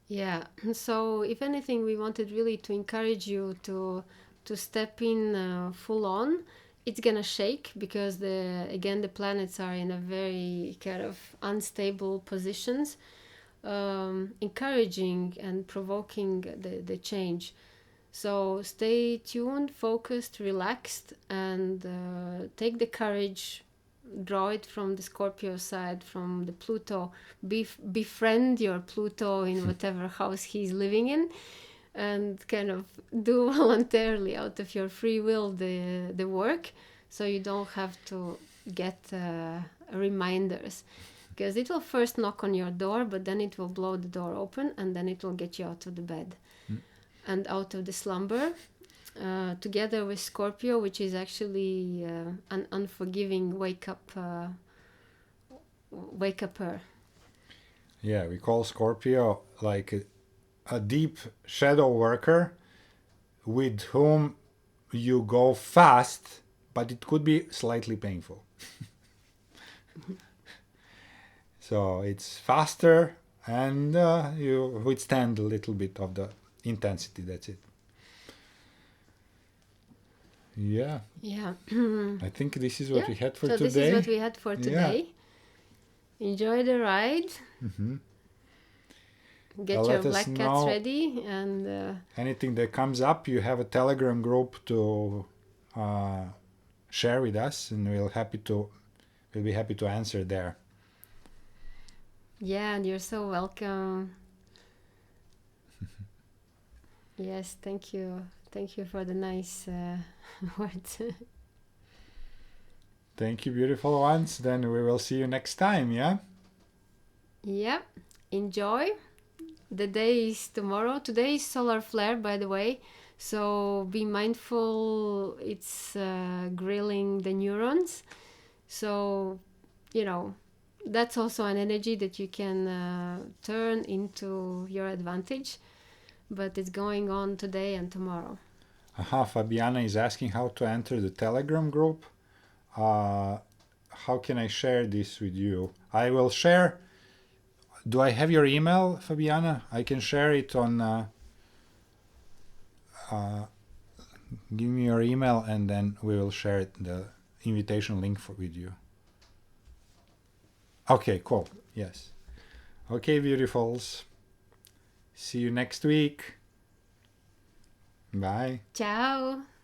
Yeah, so if anything, we wanted really to encourage you to step in full on. It's gonna shake because the planets are in a very kind of unstable positions, encouraging and provoking the change. So stay tuned, focused, relaxed, and take the courage. Draw it from the Scorpio side, from the Pluto. Befriend your Pluto in whatever house he's living in, and kind of do voluntarily out of your free will the work, so you don't have to get reminders, because it will first knock on your door, but then it will blow the door open, and then it will get you out of the bed and out of the slumber. Together with Scorpio, which is actually an unforgiving wake-upper. Yeah, we call Scorpio like a deep shadow worker with whom you go fast, but it could be slightly painful. So it's faster and you withstand a little bit of the intensity, that's it. Yeah. I think this is what we had for today. So this is what we had for today. Enjoy the ride. Get your black cats ready, and anything that comes up, you have a Telegram group to share with us, and we'll be happy to answer there. Yeah, and you're so welcome. Yes, thank you. Thank you for the nice words. Thank you, beautiful ones. Then we will see you next time, yeah? Yeah, enjoy. The day is tomorrow. Today is solar flare, by the way. So be mindful, it's grilling the neurons. So, that's also an energy that you can turn into your advantage. But it's going on today and tomorrow. Fabiana is asking how to enter the Telegram group. How can I share this with you? I will share. Do I have your email, Fabiana? I can share it on. Give me your email and then we will share the invitation link with you. Okay, cool. Yes. Okay, beautifuls. See you next week. Bye. Ciao!